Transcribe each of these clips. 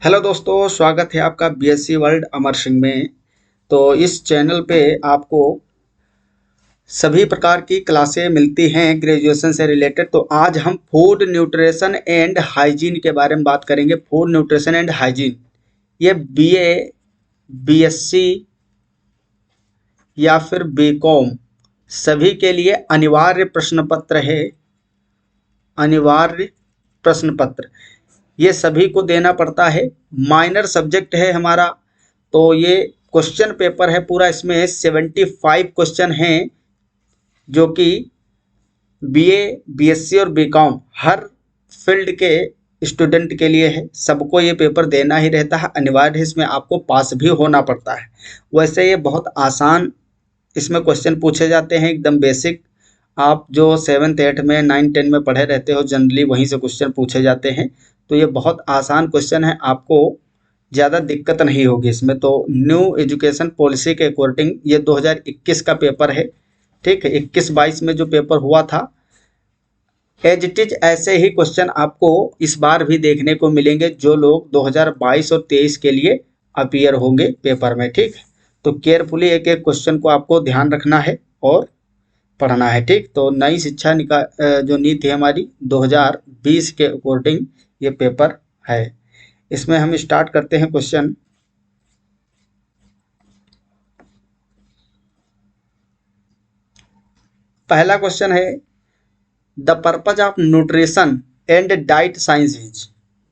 Hello दोस्तों, स्वागत है आपका बीएससी वर्ल्ड अमर सिंह में। तो इस चैनल पे आपको सभी प्रकार की क्लासें मिलती हैं ग्रेजुएशन से रिलेटेड। तो आज हम फूड न्यूट्रिशन एंड हाइजीन के बारे में बात करेंगे। फूड न्यूट्रिशन एंड हाइजीन ये बीए, बीएससी या फिर बीकॉम सभी के लिए अनिवार्य प्रश्न पत्र है। अनिवार्य प्रश्न पत्र ये सभी को देना पड़ता है। माइनर सब्जेक्ट है हमारा। तो ये क्वेश्चन पेपर है पूरा, इसमें 75 क्वेश्चन हैं जो कि बीए, बीएससी और बीकॉम हर फील्ड के स्टूडेंट के लिए है। सबको ये पेपर देना ही रहता है, अनिवार्य है। इसमें आपको पास भी होना पड़ता है। वैसे ये बहुत आसान इसमें क्वेश्चन पूछे जाते हैं, एकदम बेसिक। आप जो 7th 8th में 9 10 में पढ़े रहते हो, जनरली वहीं से क्वेश्चन पूछे जाते हैं। तो ये बहुत आसान क्वेश्चन है, आपको ज़्यादा दिक्कत नहीं होगी इसमें। तो न्यू एजुकेशन पॉलिसी के अकॉर्डिंग ये 2021 का पेपर है, ठीक है। 21-22 में जो पेपर हुआ था, एज इट इज ऐसे ही क्वेश्चन आपको इस बार भी देखने को मिलेंगे जो लोग 2022 और 23 के लिए अपीयर होंगे पेपर में, ठीक है। तो केयरफुली एक एक क्वेश्चन को आपको ध्यान रखना है और पढ़ना है, ठीक। तो नई शिक्षा जो नीति है हमारी 2020 के अकॉर्डिंग ये पेपर है। इसमें हम स्टार्ट करते हैं क्वेश्चन। पहला क्वेश्चन है, the purpose of nutrition and diet science is.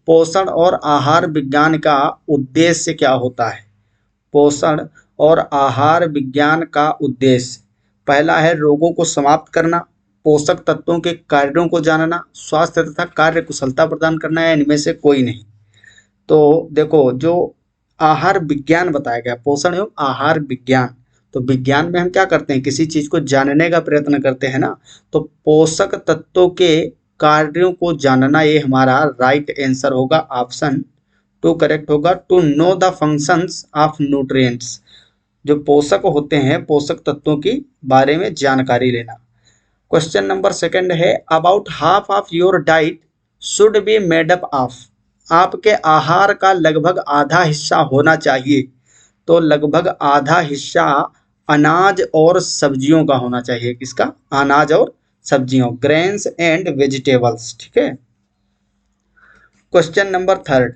पोषण और आहार विज्ञान का उद्देश्य क्या होता है? पोषण और आहार विज्ञान का उद्देश्य पहला है रोगों को समाप्त करना, पोषक तत्वों के कार्यों को जानना, स्वास्थ्य तथा कार्य कुशलता प्रदान करना, या इनमें से कोई नहीं। तो देखो, जो आहार विज्ञान बताया गया, पोषण एवं आहार विज्ञान, तो विज्ञान में हम क्या करते हैं, किसी चीज को जानने का प्रयत्न करते हैं ना। तो पोषक तत्वों के कार्यों को जानना ये हमारा राइट आंसर होगा। ऑप्शन 2 करेक्ट होगा। To know the functions of nutrients, जो पोषक होते हैं, पोषक तत्वों की बारे में जानकारी लेना। क्वेश्चन नंबर 2 है, about half of your diet should be made up of. आपके आहार का लगभग आधा हिस्सा होना चाहिए। तो लगभग आधा हिस्सा अनाज और सब्जियों का होना चाहिए। किसका? अनाज और सब्जियों, ग्रेन्स एंड वेजिटेबल्स, ठीक है। Question number 3,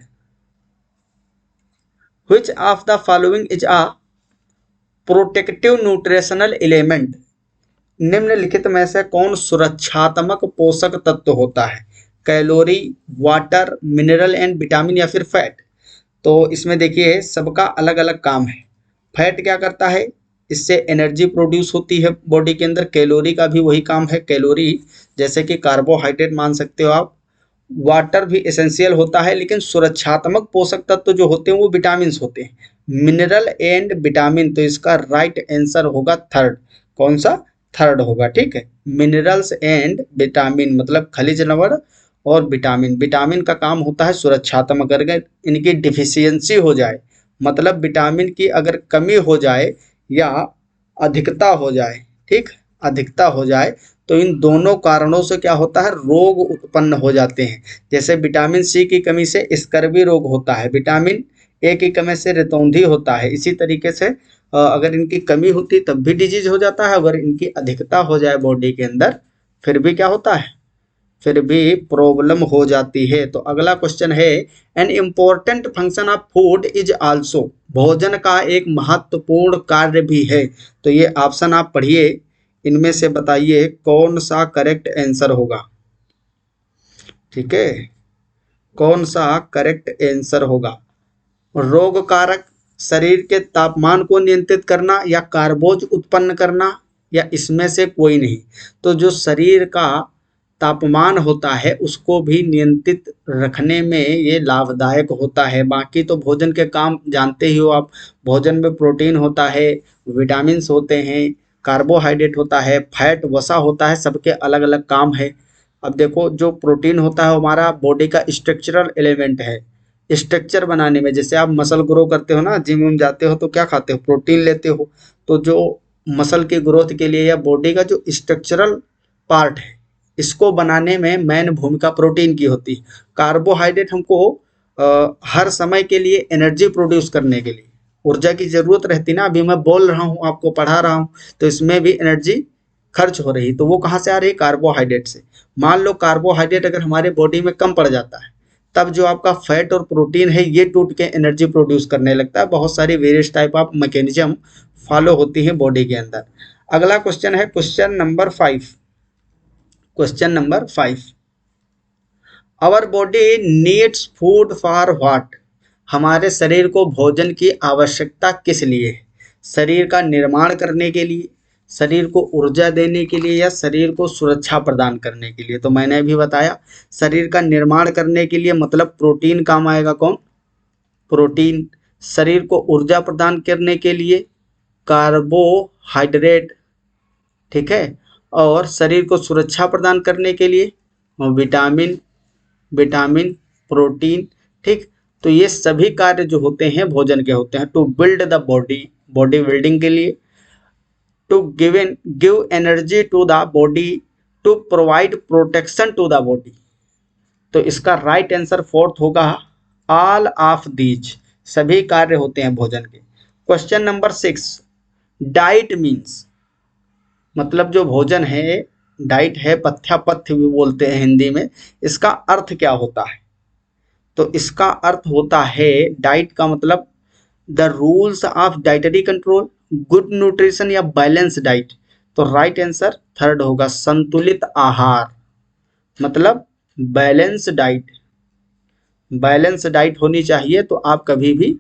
which of the following is a protective nutritional element. निम्नलिखित में से कौन सुरक्षात्मक पोषक तत्व होता है? Calorie, water, mineral and vitamin, या फिर फैट। तो इसमें देखिए सबका अलग अलग काम है। फैट क्या करता है? इससे एनर्जी प्रोड्यूस होती है बॉडी के अंदर। कैलोरी का भी वही काम है, कैलोरी जैसे कि कार्बोहाइड्रेट मान सकते हो आप। वाटर भी एसेंशियल होता है, लेकिन सुरक्षात्मक पोषक तत्व जो होते हैं वो विटामिन होते हैं। मिनरल एंड विटामिन, तो इसका राइट आंसर होगा 3rd। कौन सा? 3rd होगा, ठीक है। मिनरल्स एंड विटामिन मतलब खनिज लवण और विटामिन। विटामिन का काम होता है सुरक्षात्मक। अगर इनकी डिफिशियंसी हो जाए, मतलब विटामिन की अगर कमी हो जाए या अधिकता हो जाए, ठीक, अधिकता हो जाए, तो इन दोनों कारणों से क्या होता है, रोग उत्पन्न हो जाते हैं। जैसे विटामिन सी की कमी से स्कर्वी रोग होता है, विटामिन ए की कमी से रितौंधी होता है। इसी तरीके से अगर इनकी कमी होती तब भी डिजीज हो जाता है। अगर इनकी अधिकता हो जाए बॉडी के अंदर, फिर भी क्या होता है, फिर भी प्रॉब्लम हो जाती है। तो अगला क्वेश्चन है, an important function of food is also. भोजन का एक महत्वपूर्ण कार्य भी है। तो ये ऑप्शन आप पढ़िए, इनमें से बताइए कौन सा करेक्ट आंसर होगा, ठीक है। कौन सा करेक्ट आंसर होगा? रोग कारक, शरीर के तापमान को नियंत्रित करना, या कार्बोज उत्पन्न करना, या इसमें से कोई नहीं। तो जो शरीर का तापमान होता है उसको भी नियंत्रित रखने में ये लाभदायक होता है। बाकी तो भोजन के काम जानते ही हो आप। भोजन में प्रोटीन होता है, विटामिन्स होते हैं, कार्बोहाइड्रेट होता है, फैट वसा होता है, सबके अलग अलग काम है। अब देखो, जो प्रोटीन होता है हमारा बॉडी का स्ट्रक्चरल एलिमेंट है। स्ट्रक्चर बनाने में, जैसे आप मसल ग्रो करते हो ना, जिम में जाते हो तो क्या खाते हो, प्रोटीन लेते हो। तो जो मसल की ग्रोथ के लिए या बॉडी का जो स्ट्रक्चरल पार्ट है, इसको बनाने में मेन भूमिका प्रोटीन की होती है। कार्बोहाइड्रेट हमको हर समय के लिए एनर्जी प्रोड्यूस करने के लिए ऊर्जा की ज़रूरत रहती ना। अभी मैं बोल रहा हूँ, आपको पढ़ा रहा हूँ, तो इसमें भी एनर्जी खर्च हो रही, तो वो कहाँ से आ रही है? कार्बोहाइड्रेट से। मान लो कार्बोहाइड्रेट अगर हमारे बॉडी में कम पड़ जाता है, तब जो आपका फैट और प्रोटीन है ये टूट के एनर्जी प्रोड्यूस करने लगता है। बहुत सारी various type of mechanism follow होती है बॉडी के अंदर। अगला क्वेश्चन है question number 5। Question number 5, our body needs food for what? हमारे शरीर को भोजन की आवश्यकता किस लिए है? शरीर का निर्माण करने के लिए, शरीर को ऊर्जा देने के लिए, या शरीर को सुरक्षा प्रदान करने के लिए? तो मैंने भी बताया शरीर का निर्माण करने के लिए मतलब प्रोटीन काम आएगा। कौन? प्रोटीन। शरीर को ऊर्जा प्रदान करने के लिए कार्बोहाइड्रेट, ठीक है। और शरीर को सुरक्षा प्रदान करने के लिए विटामिन, विटामिन, प्रोटीन, ठीक। तो ये सभी कार्य जो होते हैं भोजन के होते हैं। To build the body, body building के लिए, to give energy to the body, to provide protection to the body. तो इसका राइट आंसर फोर्थ होगा ऑल ऑफ दीज, सभी कार्य होते हैं भोजन के। क्वेश्चन नंबर 6, डाइट मीन्स, मतलब जो भोजन है, डाइट है, पथ्य पथ्य भी बोलते हैं हिंदी में, इसका अर्थ क्या होता है? तो इसका अर्थ होता है, डाइट का मतलब the rules of dietary control, good nutrition या बैलेंस डाइट। तो राइट आंसर थर्ड होगा संतुलित आहार, मतलब बैलेंस डाइट। बैलेंस डाइट होनी चाहिए तो आप कभी भी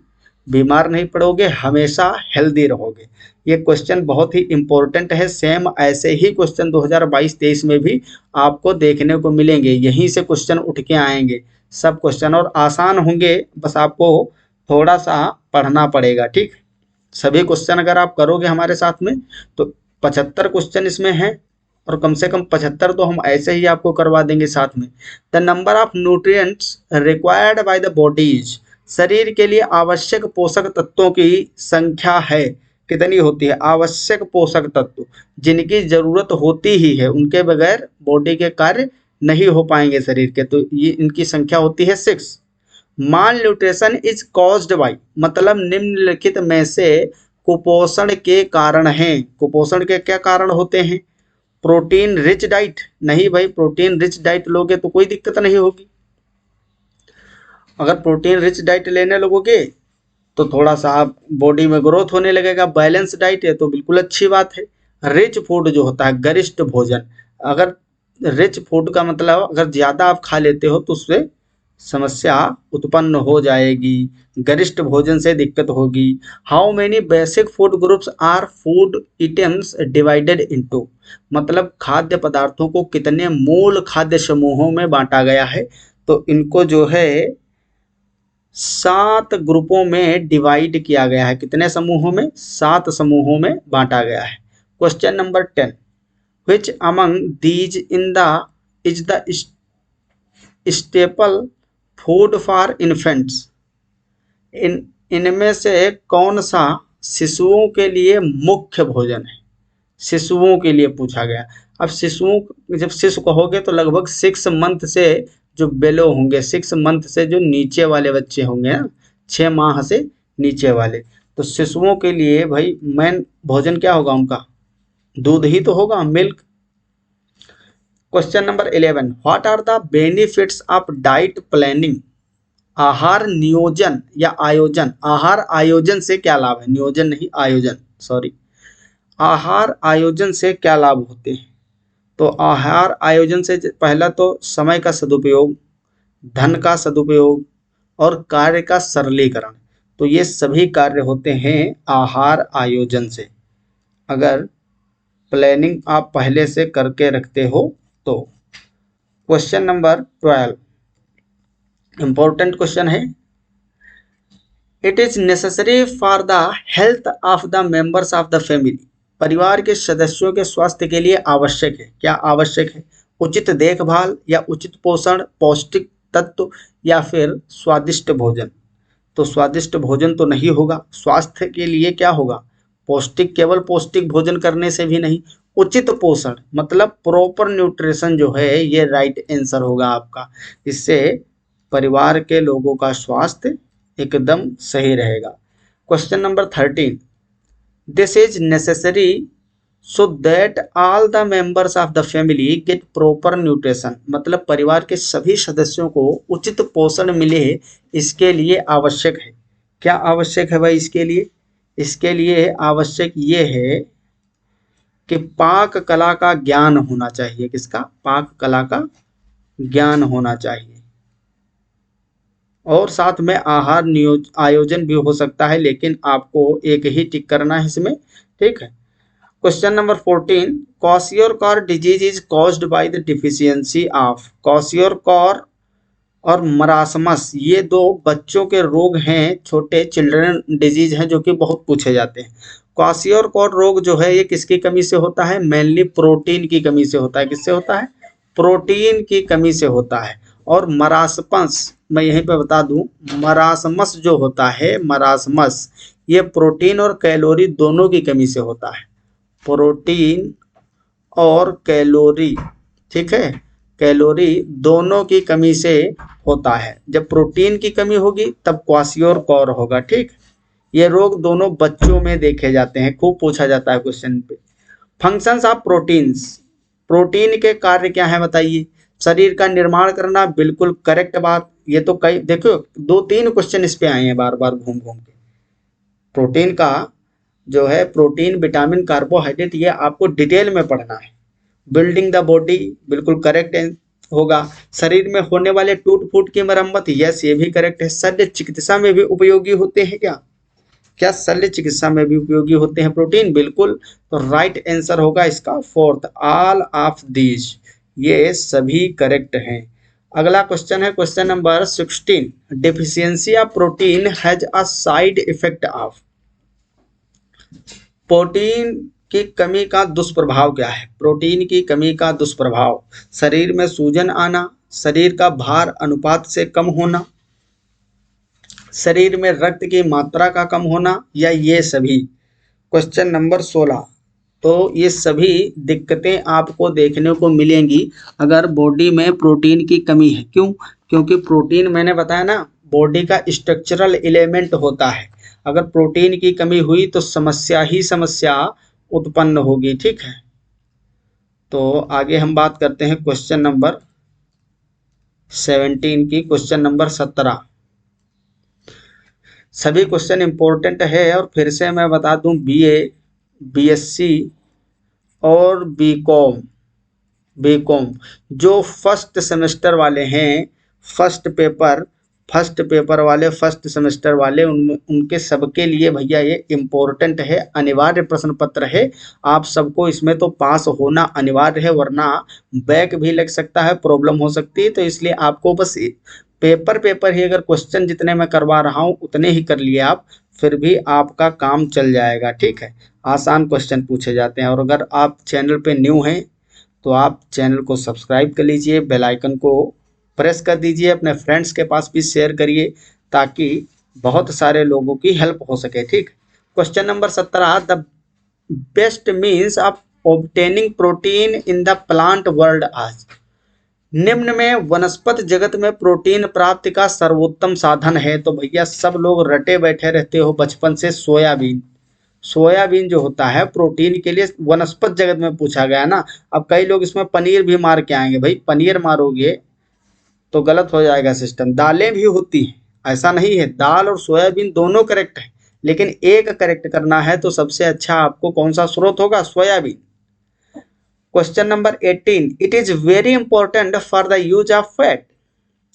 बीमार नहीं पड़ोगे, हमेशा हेल्दी रहोगे। ये क्वेश्चन बहुत ही इंपॉर्टेंट है। सेम ऐसे ही क्वेश्चन 2022-23 में भी आपको देखने को मिलेंगे, यहीं से क्वेश्चन उठ के आएंगे सब क्वेश्चन, और आसान होंगे, बस आपको थोड़ा सा पढ़ना पड़ेगा, ठीक। सभी क्वेश्चन अगर आप करोगे हमारे साथ में तो 75 क्वेश्चन इसमें हैं, और कम से कम 75 तो हम ऐसे ही आपको करवा देंगे साथ में। The number of nutrients required by the bodies, शरीर के लिए आवश्यक पोषक तत्वों की संख्या है, कितनी होती है? आवश्यक पोषक तत्व जिनकी जरूरत होती ही है, उनके बगैर बॉडी के कार्य नहीं हो पाएंगे शरीर के, तो ये इनकी संख्या होती है 6। माल न्यूट्रिशन इज कॉज्ड बाई, मतलब निम्नलिखित में से कुपोषण के कारण हैं। कुपोषण के क्या कारण होते हैं? प्रोटीन रिच डाइट, नहीं भाई, प्रोटीन रिच डाइट लोगे तो कोई दिक्कत नहीं होगी। अगर प्रोटीन रिच डाइट लेने लगोगे तो थोड़ा सा आप बॉडी में ग्रोथ होने लगेगा। बैलेंस डाइट है तो बिल्कुल अच्छी बात है। रिच फूड जो होता है, गरिष्ठ भोजन, अगर रिच फूड का मतलब अगर ज़्यादा आप खा लेते हो तो उससे समस्या उत्पन्न हो जाएगी, गरिष्ठ भोजन से दिक्कत होगी। How many basic food groups are food items divided into, मतलब खाद्य पदार्थों को कितने मूल खाद्य समूहों में बांटा गया है? तो इनको जो है 7 ग्रुपों में डिवाइड किया गया है। कितने समूहों में? 7 समूहों में बांटा गया है। Question number 10, which among these in the is the staple food for infants, इनमें से कौन सा शिशुओं के लिए मुख्य भोजन है? शिशुओं के लिए पूछा गया। अब शिशुओं, जब शिशु कहोगे तो लगभग 6 मंथ से जो बेलो होंगे, 6 मंथ से जो नीचे वाले बच्चे होंगे ना, 6 माह से नीचे वाले, तो शिशुओं के लिए भाई मेन भोजन क्या होगा उनका? दूध ही तो होगा, milk. Question number 11, what are the benefits of diet planning, आहार नियोजन या आयोजन। आहार आयोजन से क्या लाभ है? नियोजन नहीं, आयोजन, सॉरी। आहार आयोजन से क्या लाभ होते हैं? तो आहार आयोजन से पहला तो समय का सदुपयोग, धन का सदुपयोग और कार्य का सरलीकरण। तो ये सभी कार्य होते हैं आहार आयोजन से, अगर प्लानिंग आप पहले से करके रखते हो तो। क्वेश्चन नंबर 12, इंपॉर्टेंट क्वेश्चन है। It is necessary for the health of the members of the family, परिवार के सदस्यों के स्वास्थ्य के लिए आवश्यक है। क्या आवश्यक है? उचित देखभाल या उचित पोषण, पौष्टिक तत्व या फिर स्वादिष्ट भोजन। तो स्वादिष्ट भोजन तो नहीं होगा, स्वास्थ्य के लिए क्या होगा? पौष्टिक, केवल पौष्टिक भोजन करने से भी नहीं, उचित पोषण मतलब प्रॉपर न्यूट्रिशन जो है, ये राइट आंसर होगा आपका। इससे परिवार के लोगों का स्वास्थ्य एकदम सही रहेगा। Question number 13, this is necessary so that all the members of the family get proper nutrition, मतलब परिवार के सभी सदस्यों को उचित पोषण मिले, इसके लिए आवश्यक है। क्या आवश्यक है भाई इसके लिए? इसके लिए आवश्यक ये है कि पाक कला का ज्ञान होना चाहिए। किसका? पाक कला का ज्ञान होना चाहिए। और साथ में आहार आयोजन भी हो सकता है, लेकिन आपको एक ही टिक करना है इसमें, ठीक है। Question number 14, kwashiorkor disease is caused by the deficiency of. Kwashiorkor और मरासमस ये दो बच्चों के रोग हैं, छोटे चिल्ड्रन डिजीज हैं, जो कि बहुत पूछे जाते हैं। क्वाशियोरकॉर रोग जो है ये किसकी कमी से होता है? मेनली प्रोटीन की कमी से होता है। किससे होता है? प्रोटीन की कमी से होता है। और मरासमस, मैं यहीं पे बता दूं, मरासमस जो होता है, मरासमस, ये प्रोटीन और कैलोरी दोनों की कमी से होता है। प्रोटीन और कैलोरी, ठीक है, कैलोरी दोनों की कमी से होता है। जब प्रोटीन की कमी होगी तब क्वाशियोरकॉर होगा, ठीक। ये रोग दोनों बच्चों में देखे जाते हैं, खूब पूछा जाता है क्वेश्चन पे। फंक्शंस ऑफ प्रोटीन्स, प्रोटीन के कार्य क्या है बताइए? शरीर का निर्माण करना, बिल्कुल करेक्ट बात। ये तो कई, देखो 2-3 क्वेश्चन इस पे आए हैं बार बार घूम घूम के। प्रोटीन का जो है, प्रोटीन, विटामिन, कार्बोहाइड्रेट, ये आपको डिटेल में पढ़ना है। बिल्डिंग द बॉडी, बिल्कुल करेक्ट होगा। शरीर में होने वाले टूट फूट की मरम्मत, यस ये भी करेक्ट है। शल्य चिकित्सा में भी उपयोगी होते हैं क्या? क्या शल्य चिकित्सा में भी उपयोगी होते हैं प्रोटीन? बिल्कुल। तो राइट आंसर होगा इसका 4th, ऑल ऑफ दीज, ये सभी करेक्ट हैं। अगला क्वेश्चन है question number 16, deficiency of protein has a side effect of. Protein की कमी का दुष्प्रभाव क्या है? प्रोटीन की कमी का दुष्प्रभाव, शरीर में सूजन आना, शरीर का भार अनुपात से कम होना, शरीर में रक्त की मात्रा का कम होना, या ये सभी। क्वेश्चन नंबर 16, तो ये सभी दिक्कतें आपको देखने को मिलेंगी अगर बॉडी में प्रोटीन की कमी है। क्यों? क्योंकि प्रोटीन, मैंने बताया ना, बॉडी का स्ट्रक्चरल एलिमेंट होता है। अगर प्रोटीन की कमी हुई तो समस्या ही समस्या उत्पन्न होगी, ठीक है। तो आगे हम बात करते हैं क्वेश्चन नंबर 17 की। क्वेश्चन नंबर 17, सभी क्वेश्चन इंपॉर्टेंट है। और फिर से मैं बता दूं, बीए, बीएससी और बीकॉम जो फर्स्ट सेमेस्टर वाले हैं, फर्स्ट पेपर वाले, फर्स्ट सेमेस्टर वाले, उनके सबके लिए भैया ये इम्पोर्टेंट है, अनिवार्य प्रश्न पत्र है। आप सबको इसमें तो पास होना अनिवार्य है, वरना बैक भी लग सकता है, प्रॉब्लम हो सकती है। तो इसलिए आपको बस पेपर ही, अगर क्वेश्चन जितने मैं करवा रहा हूँ उतने ही कर लिए आप, फिर भी आपका काम चल जाएगा, ठीक है। आसान क्वेश्चन पूछे जाते हैं। और अगर आप चैनल पे न्यू हैं तो आप चैनल को सब्सक्राइब कर लीजिए, बेल आइकन को प्रेस कर दीजिए, अपने फ्रेंड्स के पास भी शेयर करिए, ताकि बहुत सारे लोगों की हेल्प हो सके, ठीक। Question number 17, the best means of obtaining protein in the plant world आज। निम्न में वनस्पति जगत में प्रोटीन प्राप्ति का सर्वोत्तम साधन है। तो भैया सब लोग रटे बैठे रहते हो बचपन से, सोयाबीन। सोयाबीन जो होता है प्रोटीन के लिए, वनस्पति जगत में पूछा गया ना। अब कई लोग इसमें पनीर भी मार के आएंगे, भाई पनीर मारोगे तो गलत हो जाएगा सिस्टम। दालें भी होती हैं, ऐसा नहीं है, दाल और सोयाबीन दोनों करेक्ट है, लेकिन एक करेक्ट करना है तो सबसे अच्छा आपको कौन सा स्रोत होगा? Soybean. Question number 18, it is very important for the use of fat.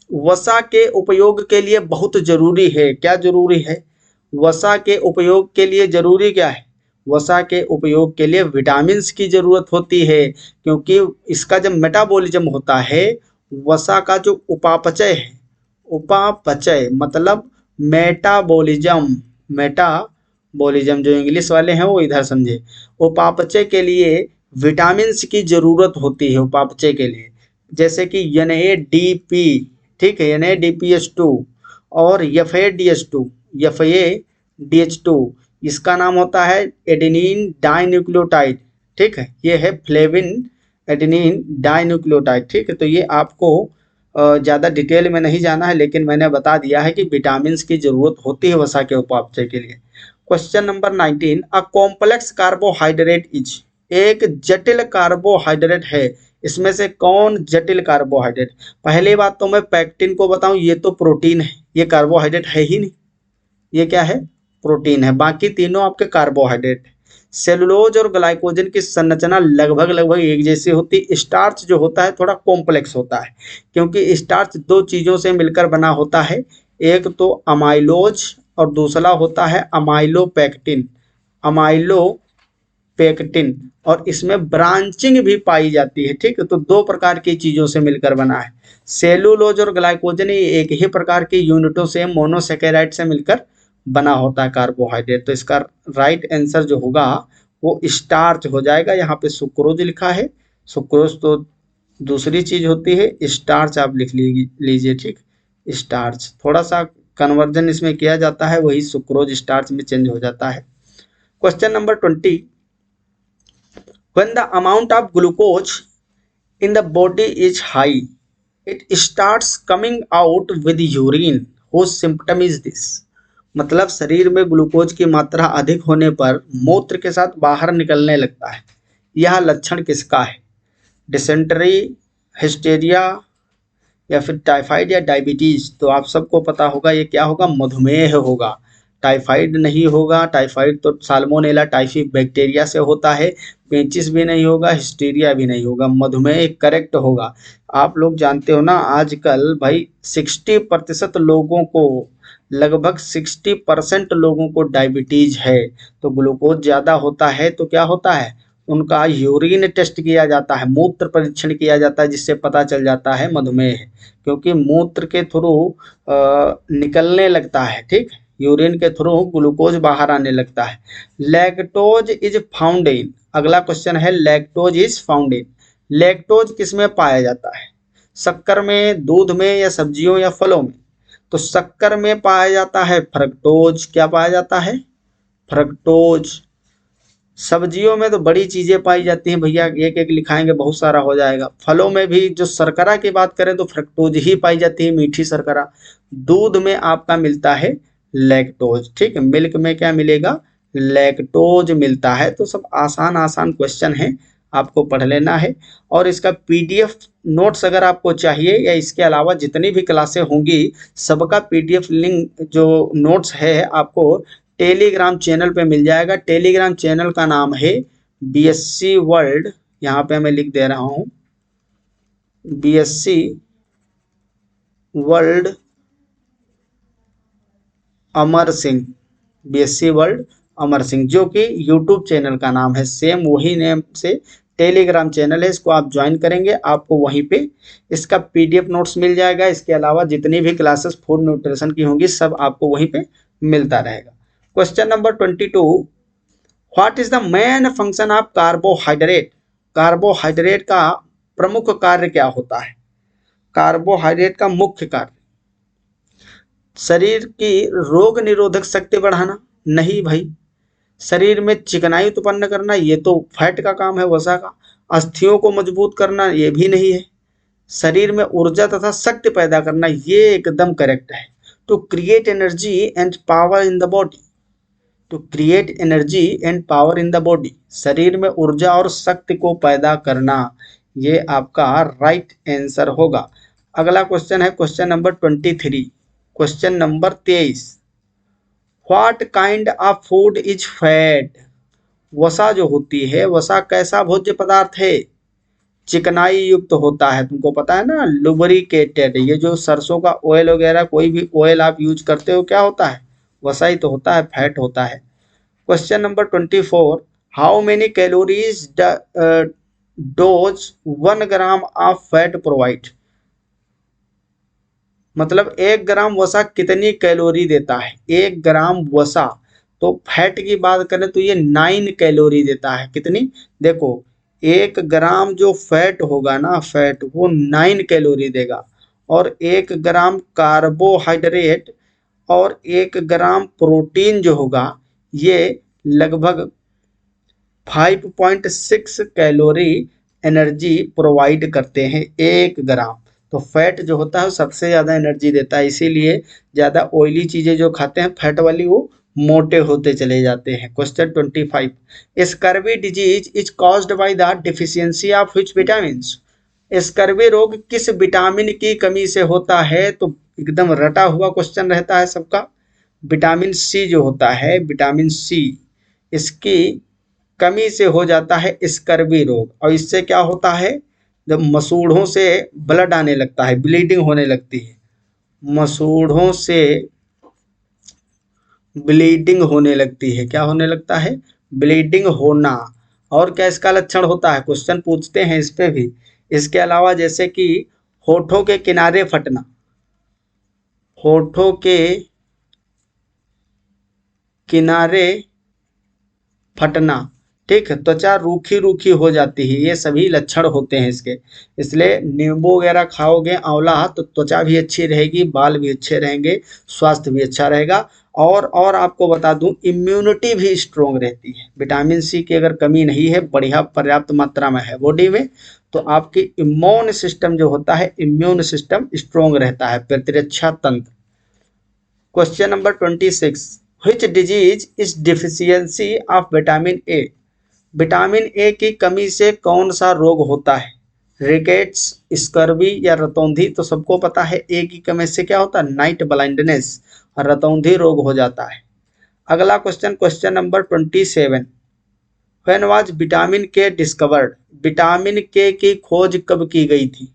वसा के उपयोग के लिए बहुत जरूरी है। क्या जरूरी है? वसा के उपयोग के लिए जरूरी क्या है? वसा के उपयोग के लिए विटामिन्स की जरूरत होती है, क्योंकि इसका जब मेटाबॉलिज्म होता है, वसा का जो उपापचय है, उपापचय मतलब मेटाबॉलिज्म जो इंग्लिश वाले हैं वो इधर समझे। उपापचय के लिए विटामिन्स की जरूरत होती है, उपापचय के लिए, जैसे कि NADP, ठीक है, NADPH2 और FADH2, इसका नाम होता है एडेनिन डाइन्यूक्लियोटाइड, ठीक है। ये है फ्लेविन एडेनिन डाइन्यूक्लियोटाइड, ठीक है। तो ये आपको ज़्यादा डिटेल में नहीं जाना है, लेकिन मैंने बता दिया है कि विटामिन की जरूरत होती है वसा के उपापचय के लिए। Question number 19, a complex carbohydrate is, एक जटिल कार्बोहाइड्रेट है, इसमें से कौन जटिल कार्बोहाइड्रेट? पहली बात तो मैं पैक्टिन को बताऊं, ये तो प्रोटीन है, ये कार्बोहाइड्रेट है ही नहीं, ये क्या है? प्रोटीन है। बाकी तीनों आपके कार्बोहाइड्रेट। सेलुलोज और ग्लाइकोजन की संरचना लगभग लगभग एक जैसी होती। स्टार्च जो होता है थोड़ा कॉम्प्लेक्स होता है, क्योंकि स्टार्च दो चीज़ों से मिलकर बना होता है, एक तो अमाइलोज और दूसरा होता है अमाइलोपेक्टिन। अमाइलोपेक्टिन, और इसमें ब्रांचिंग भी पाई जाती है, ठीक है। तो दो प्रकार की चीज़ों से मिलकर बना है। सेलुलोज और ग्लाइकोजन ये एक ही प्रकार की यूनिटों से, मोनोसेकेराइड से मिलकर बना होता है कार्बोहाइड्रेट। तो इसका राइट आंसर जो होगा वो स्टार्च हो जाएगा। यहाँ पे सुक्रोज लिखा है, सुक्रोज तो दूसरी चीज होती है, स्टार्च आप लिख लीजिए, ठीक। स्टार्च थोड़ा सा कन्वर्जन इसमें किया जाता है, वही सुक्रोज स्टार्च में चेंज हो जाता है। Question number 20, when the amount of glucose in the body is high it starts coming out with urine, whose symptom is this? मतलब शरीर में ग्लूकोज की मात्रा अधिक होने पर मूत्र के साथ बाहर निकलने लगता है, यह लक्षण किसका है? डिसेंट्री, हिस्टेरिया, या फिर टाइफाइड या डायबिटीज? तो आप सबको पता होगा ये क्या होगा, मधुमेह होगा। टाइफाइड नहीं होगा, टाइफाइड तो साल्मोनेला टाइफी बैक्टीरिया से होता है। पेचिस भी नहीं होगा, हिस्टीरिया भी नहीं होगा, मधुमेह करेक्ट होगा। आप लोग जानते हो ना, आजकल भाई 60% लोगों को, लगभग 60% लोगों को डायबिटीज है। तो ग्लूकोज ज़्यादा होता है तो क्या होता है, उनका यूरिन टेस्ट किया जाता है, मूत्र परीक्षण किया जाता है, जिससे पता चल जाता है मधुमेह है, क्योंकि मूत्र के थ्रू निकलने लगता है, ठीक। यूरिन के थ्रू ग्लूकोज बाहर आने लगता है। लैक्टोज इज फाउंड इन, अगला क्वेश्चन है, lactose is found in, lactose किस में पाया जाता है? शक्कर में, दूध में, या सब्जियों या फलों में? तो शक्कर में पाया जाता है फ्रक्टोज, क्या पाया जाता है? फ्रक्टोज। सब्जियों में तो बड़ी चीजें पाई जाती हैं भैया, एक एक लिखाएंगे बहुत सारा हो जाएगा। फलों में भी जो शर्करा की बात करें तो फ्रक्टोज ही पाई जाती है, मीठी शर्करा। दूध में आपका मिलता है लैक्टोज, ठीक है। मिल्क में क्या मिलेगा? लैक्टोज मिलता है। तो सब आसान आसान क्वेश्चन है, आपको पढ़ लेना है। और इसका पीडीएफ नोट्स अगर आपको चाहिए, या इसके अलावा जितनी भी क्लासें होंगी सबका पीडीएफ लिंक जो नोट्स है आपको टेलीग्राम चैनल पे मिल जाएगा। टेलीग्राम चैनल का नाम है बीएससी वर्ल्ड, यहाँ पे मैं लिख दे रहा हूँ, BSc world Amar Singh, BSc world Amar Singh, जो कि यूट्यूब चैनल का नाम है, सेम वही नेम से टेलीग्राम चैनल है। इसको आप ज्वाइन करेंगे, आपको वहीं पे इसका पीडीएफ नोट्स मिल जाएगा। इसके अलावा जितनी भी क्लासेस फूड न्यूट्रिशन की होंगी सब आपको वहीं पे मिलता रहेगा। Question number 22, what is the main function of carbohydrate? Carbohydrate का प्रमुख कार्य क्या होता है? कार्बोहाइड्रेट का मुख्य कार्य शरीर की रोग निरोधक शक्ति बढ़ाना? नहीं भाई। शरीर में चिकनाई उत्पन्न करना? ये तो फैट का काम है, वसा का। अस्थियों को मजबूत करना? ये भी नहीं है। शरीर में ऊर्जा तथा शक्ति पैदा करना? ये एकदम करेक्ट है। To create energy and power in the body, to create energy and power in the body, शरीर में ऊर्जा और शक्ति को पैदा करना, ये आपका राइट आंसर होगा। अगला क्वेश्चन है question number 23, question number 23, what kind of food is fat? वसा जो होती है, वसा कैसा भोज्य पदार्थ है? चिकनाई युक्त होता है, तुमको पता है ना, लुब्रिकेटेड। ये जो सरसों का ऑयल वगैरह कोई भी ऑयल आप यूज करते हो, क्या होता है? वसा ही तो होता है, फैट होता है। Question number 24, how many calories dose 1 gram of fat provide? मतलब 1 ग्राम वसा कितनी कैलोरी देता है? 1 ग्राम वसा, तो फैट की बात करें तो ये 9 कैलोरी देता है। कितनी? देखो 1 ग्राम जो फैट होगा ना, फैट वो 9 कैलोरी देगा। और 1 ग्राम कार्बोहाइड्रेट और 1 ग्राम प्रोटीन जो होगा ये लगभग 5.6 कैलोरी एनर्जी प्रोवाइड करते हैं 1 ग्राम। तो फैट जो होता है वो सबसे ज़्यादा एनर्जी देता है, इसीलिए ज़्यादा ऑयली चीज़ें जो खाते हैं फैट वाली वो मोटे होते चले जाते हैं। Question 25, scurvy disease is caused by the deficiency of which vitamins. Scurvy रोग किस विटामिन की कमी से होता है? तो एकदम रटा हुआ क्वेश्चन रहता है सबका। विटामिन सी जो होता है, विटामिन सी, इसकी कमी से हो जाता है स्कर्वी रोग। और इससे क्या होता है, जब मसूड़ों से ब्लड आने लगता है, ब्लीडिंग होने लगती है, मसूड़ों से ब्लीडिंग होने लगती है, क्या होने लगता है, ब्लीडिंग होना। और क्या इसका लक्षण होता है, क्वेश्चन पूछते हैं इस पे भी। इसके अलावा जैसे कि होठों के किनारे फटना, होठों के किनारे फटना, ठीक है, त्वचा रूखी रूखी हो जाती है, ये सभी लक्षण होते हैं इसके। इसलिए नींबू वगैरह खाओगे आंवला तो त्वचा भी अच्छी रहेगी, बाल भी अच्छे रहेंगे, स्वास्थ्य भी अच्छा रहेगा। और आपको बता दूं, इम्यूनिटी भी स्ट्रोंग रहती है। विटामिन सी की अगर कमी नहीं है, बढ़िया पर्याप्त मात्रा में है बॉडी में, तो आपकी इम्यून सिस्टम जो होता है, इम्यून सिस्टम स्ट्रोंग रहता है, प्रतिरक्षा तंत्र। Question number 26, which disease is deficiency of vitamin A. Vitamin A की कमी से कौन सा रोग होता है? रिकेट्स, स्कर्वी या रतौंधी? तो सबको पता है ए की कमी से क्या होता है, नाइट ब्लाइंडनेस और रतौंधी रोग हो जाता है। अगला question, question number 27, when was vitamin के डिस्कवर्ड। विटामिन के की खोज कब की गई थी?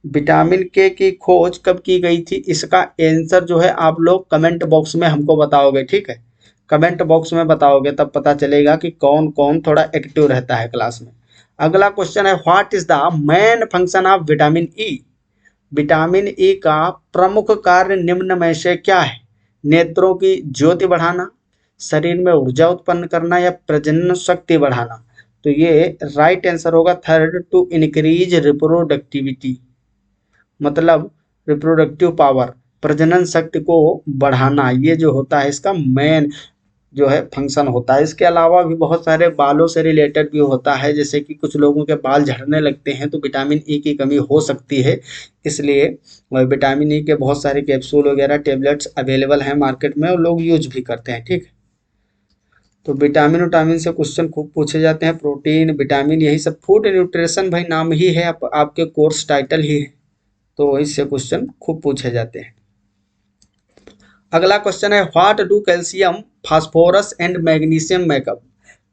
विटामिन के की खोज कब की गई थी? इसका आंसर जो है आप लोग कमेंट बॉक्स में हमको बताओगे, ठीक है, कमेंट बॉक्स में बताओगे, तब पता चलेगा कि कौन कौन थोड़ा एक्टिव रहता है क्लास में। अगला क्वेश्चन है, what is the main function of vitamin E. Vitamin E का प्रमुख कार्य निम्न में से क्या है? नेत्रों की ज्योति बढ़ाना, शरीर में ऊर्जा उत्पन्न करना या प्रजनन शक्ति बढ़ाना? तो ये राइट आंसर होगा थर्ड, टू इंक्रीज रिप्रोडक्टिविटी, मतलब रिप्रोडक्टिव पावर, प्रजनन शक्ति को बढ़ाना, ये जो होता है इसका मेन जो है फंक्शन होता है। इसके अलावा भी बहुत सारे बालों से रिलेटेड भी होता है, जैसे कि कुछ लोगों के बाल झड़ने लगते हैं तो विटामिन ई की कमी हो सकती है, इसलिए विटामिन ई के बहुत सारे कैप्सूल वगैरह टेबलेट्स अवेलेबल हैं मार्केट में और लोग यूज भी करते हैं, ठीक है। तो विटामिन से क्वेश्चन खूब पूछे जाते हैं, प्रोटीन, विटामिन, यही सब। फूड न्यूट्रिशन भाई नाम ही है, आपके कोर्स टाइटल ही है, तो इससे क्वेश्चन खूब पूछे जाते हैं। अगला क्वेश्चन है, what do calcium, phosphorus and magnesium makeup.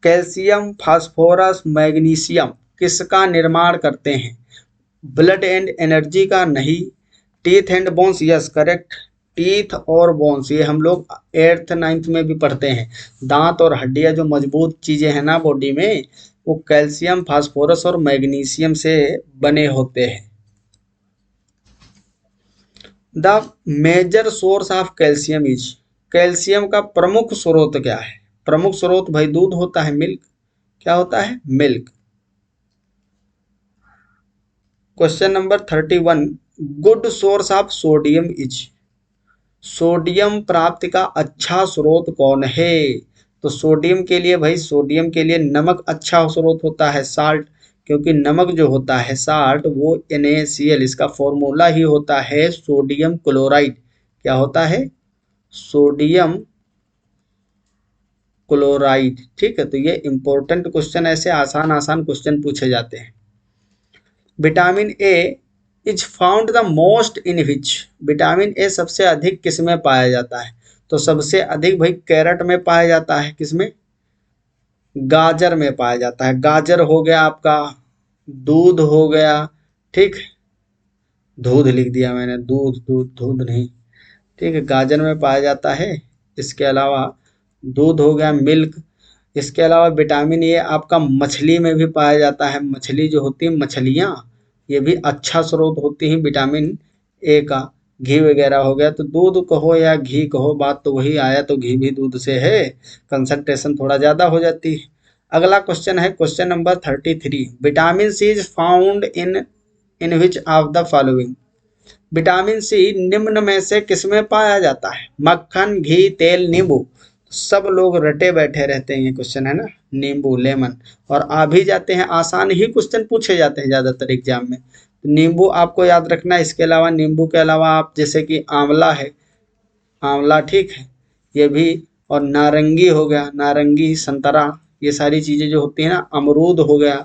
Calcium, phosphorus, magnesium किसका निर्माण करते हैं? ब्लड एंड एनर्जी का? नहीं। Teeth and bones, yes correct, teeth और बोन्स, ये हम लोग 8th 9th में भी पढ़ते हैं। दांत और हड्डियां जो मजबूत चीजें हैं ना बॉडी में, वो कैल्शियम, फास्फोरस और मैग्नीशियम से बने होते हैं। The major source of calcium is. Calcium का प्रमुख स्रोत क्या है? प्रमुख स्रोत भाई दूध होता है, मिल्क, क्या होता है, milk. Question number 31, good source of sodium is. Sodium प्राप्ति का अच्छा स्रोत कौन है? तो सोडियम के लिए भाई, सोडियम के लिए नमक अच्छा स्रोत होता है, साल्ट, क्योंकि नमक जो होता है साल्ट वो NaCl, इसका फॉर्मूला ही होता है सोडियम क्लोराइड। क्या होता है, सोडियम क्लोराइड, ठीक है। तो ये इंपॉर्टेंट क्वेश्चन, ऐसे आसान आसान क्वेश्चन पूछे जाते हैं। Vitamin A is found the most in which. Vitamin A सबसे अधिक किस में पाया जाता है? तो सबसे अधिक भाई कैरेट में पाया जाता है, किसमें, गाजर में पाया जाता है। गाजर हो गया आपका, दूध हो गया, ठीक, दूध लिख दिया मैंने, दूध दूध दूध नहीं, ठीक है, गाजर में पाया जाता है। इसके अलावा दूध हो गया, मिल्क। इसके अलावा विटामिन ए आपका मछली में भी पाया जाता है। मछली जो होती है, मछलियाँ, ये भी अच्छा स्रोत होती हैं विटामिन ए का। घी वगैरह हो गया, तो दूध कहो या घी कहो, बात तो वही आया, तो घी भी दूध से है, कंसंट्रेशन थोड़ा ज़्यादा हो जाती है। अगला क्वेश्चन है question number 33, vitamin C is found in which of the following. Vitamin C निम्न में से किसमें पाया जाता है? मक्खन, घी, तेल, नींबू? सब लोग रटे बैठे रहते हैं, ये क्वेश्चन है ना, नींबू, लेमन। और आ भी जाते हैं, आसान ही क्वेश्चन पूछे जाते हैं ज़्यादातर एग्जाम में, नींबू आपको याद रखना है। इसके अलावा नींबू के अलावा आप जैसे कि आंवला है, आंवला ठीक है, ये भी, और नारंगी हो गया, नारंगी, संतरा, ये सारी चीज़ें जो होती हैं ना, अमरूद हो गया,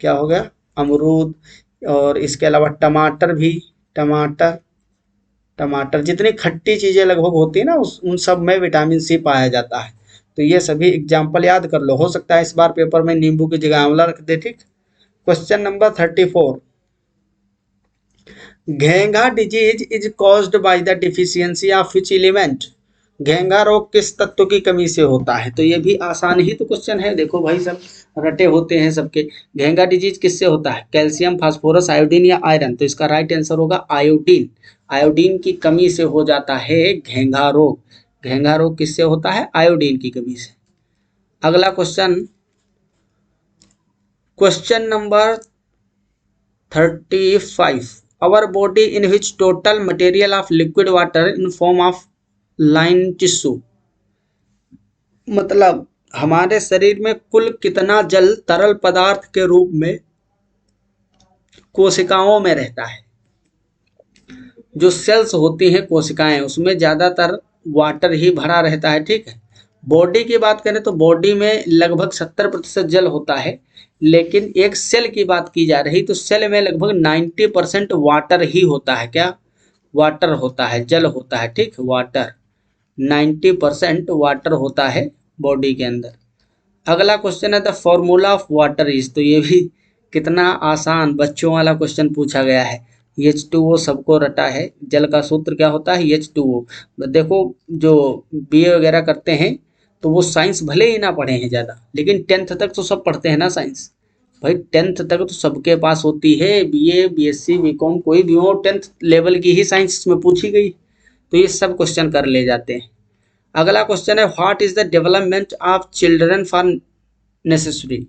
क्या हो गया, अमरूद, और इसके अलावा टमाटर भी, टमाटर, टमाटर, जितनी खट्टी चीज़ें लगभग होती है ना उन सब में विटामिन सी पाया जाता है। तो ये सभी एग्जाम्पल याद कर लो, हो सकता है इस बार पेपर में नींबू की जगह आंवला रख दे। ठीक। क्वेश्चन नंबर 34, घेंघा disease is caused by the deficiency of which element. घेंघा रोग किस तत्व की कमी से होता है। तो ये भी आसान ही तो क्वेश्चन है, देखो भाई सब रटे होते हैं सबके। घेंघा डिजीज किससे होता है, कैल्शियम, फास्फोरस, आयोडीन या आयरन। तो इसका राइट आंसर होगा आयोडीन। आयोडीन की कमी से हो जाता है घेंघा रोग। घेंघा रोग किससे होता है, आयोडीन की कमी से। अगला question, question number 35, our body in which total material of liquid water in form of line tissue, मतलब हमारे शरीर में कुल कितना जल तरल पदार्थ के रूप में कोशिकाओं में रहता है। जो सेल्स होती हैं कोशिकाएं, उसमें ज़्यादातर वाटर ही भरा रहता है। ठीक है। बॉडी की बात करें तो बॉडी में लगभग 70% जल होता है, लेकिन एक सेल की बात की जा रही तो सेल में लगभग 90% वाटर ही होता है। क्या, वाटर होता है, जल होता है। ठीक, वाटर, 90% वाटर होता है बॉडी के अंदर। अगला क्वेश्चन है the formula of water is. तो ये भी कितना आसान बच्चों वाला क्वेश्चन पूछा गया है। H2O सबको रटा है, जल का सूत्र क्या होता है, H2O। देखो जो बीए वगैरह करते हैं तो वो साइंस भले ही ना पढ़े हैं ज़्यादा, लेकिन 10th तक तो सब पढ़ते हैं ना साइंस। भाई 10th तक तो सबके पास होती है, बीए, बीएससी, बीकॉम, कोई भी हो, 10th लेवल की ही साइंस इसमें पूछी गई, तो ये सब क्वेश्चन कर ले जाते हैं। अगला क्वेश्चन है what is the development of children for necessary.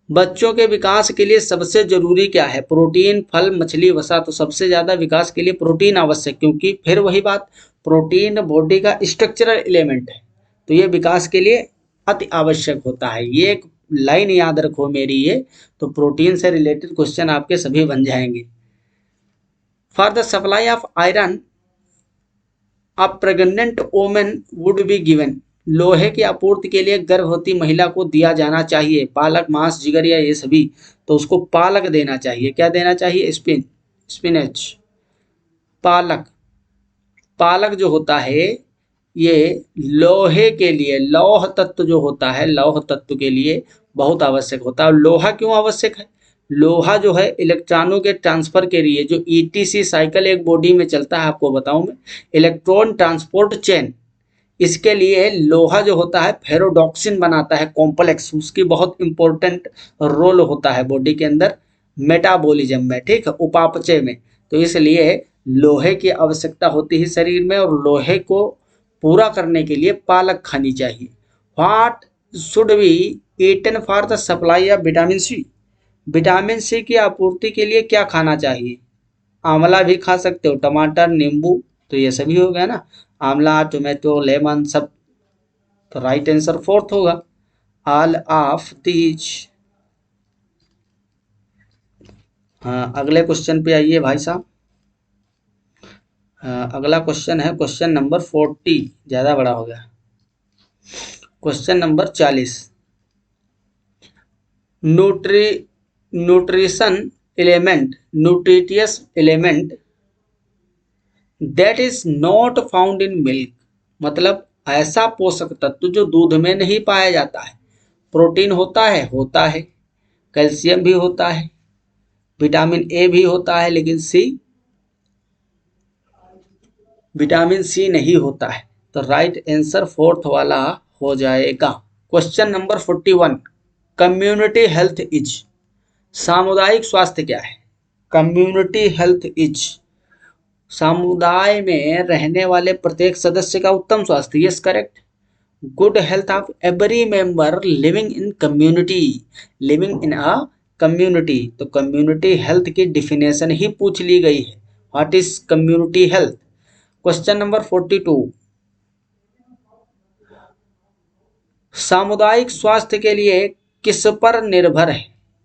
बच्चों के विकास के लिए सबसे जरूरी क्या है, प्रोटीन, फल, मछली, वसा। तो सबसे ज्यादा विकास के लिए प्रोटीन आवश्यक, क्योंकि फिर वही बात, प्रोटीन बॉडी का स्ट्रक्चरल एलिमेंट है, तो ये विकास के लिए अति आवश्यक होता है। ये एक लाइन याद रखो मेरी, ये तो प्रोटीन से रिलेटेड क्वेश्चन आपके सभी बन जाएंगे। For the supply of iron a pregnant women would be given. लोहे की आपूर्ति के लिए गर्भवती महिला को दिया जाना चाहिए पालक, मांस, जिगर या ये सभी। तो उसको पालक देना चाहिए। क्या देना चाहिए, स्पिनच, पालक। पालक जो होता है ये लोहे के लिए, लौह तत्व जो होता है, लौह तत्व के लिए बहुत आवश्यक होता है। लोहा क्यों आवश्यक है, लोहा जो है इलेक्ट्रॉनों के ट्रांसफर के लिए, जो ईटीसी साइकिल एक बॉडी में चलता है, आपको बताऊं मैं, इलेक्ट्रॉन ट्रांसपोर्ट चेन, इसके लिए लोहा जो होता है फेरोडॉक्सिन बनाता है कॉम्प्लेक्स, उसकी बहुत इंपॉर्टेंट रोल होता है बॉडी के अंदर मेटाबॉलिज्म में। ठीक है, उपापचय में। तो इसलिए लोहे की आवश्यकता होती है शरीर में, और लोहे को पूरा करने के लिए पालक खानी चाहिए। What should be eaten for the supply of vitamin C. Vitamin C की आपूर्ति के लिए क्या खाना चाहिए, आंवला भी खा सकते हो, टमाटर, नींबू, तो ये सभी हो गया ना, आंवला, टोमेटो, लेमन सब। तो राइट आंसर फोर्थ होगा, ऑल ऑफ दीज। हाँ, अगले क्वेश्चन पे आइए भाई साहब। अगला क्वेश्चन है क्वेश्चन नंबर 40, ज़्यादा बड़ा हो गया। Question number 40, nutrition element, nutritious element that is not found in milk. मतलब ऐसा पोषक तत्व जो दूध में नहीं पाया जाता है। प्रोटीन होता है, कैल्शियम भी होता है, विटामिन ए भी होता है, लेकिन विटामिन सी नहीं होता है। तो राइट आंसर फोर्थ वाला हो जाएगा। Question number 41, community health is. सामुदायिक स्वास्थ्य क्या है, कम्युनिटी हेल्थ इज, समुदाय में रहने वाले प्रत्येक सदस्य का उत्तम स्वास्थ्य। Yes correct, good health of every member living in community, living in a community. तो कम्युनिटी हेल्थ की डिफिनेशन ही पूछ ली गई है, what is community health. Question number 42, सामुदायिक स्वास्थ्य के लिए किस पर निर्भर है,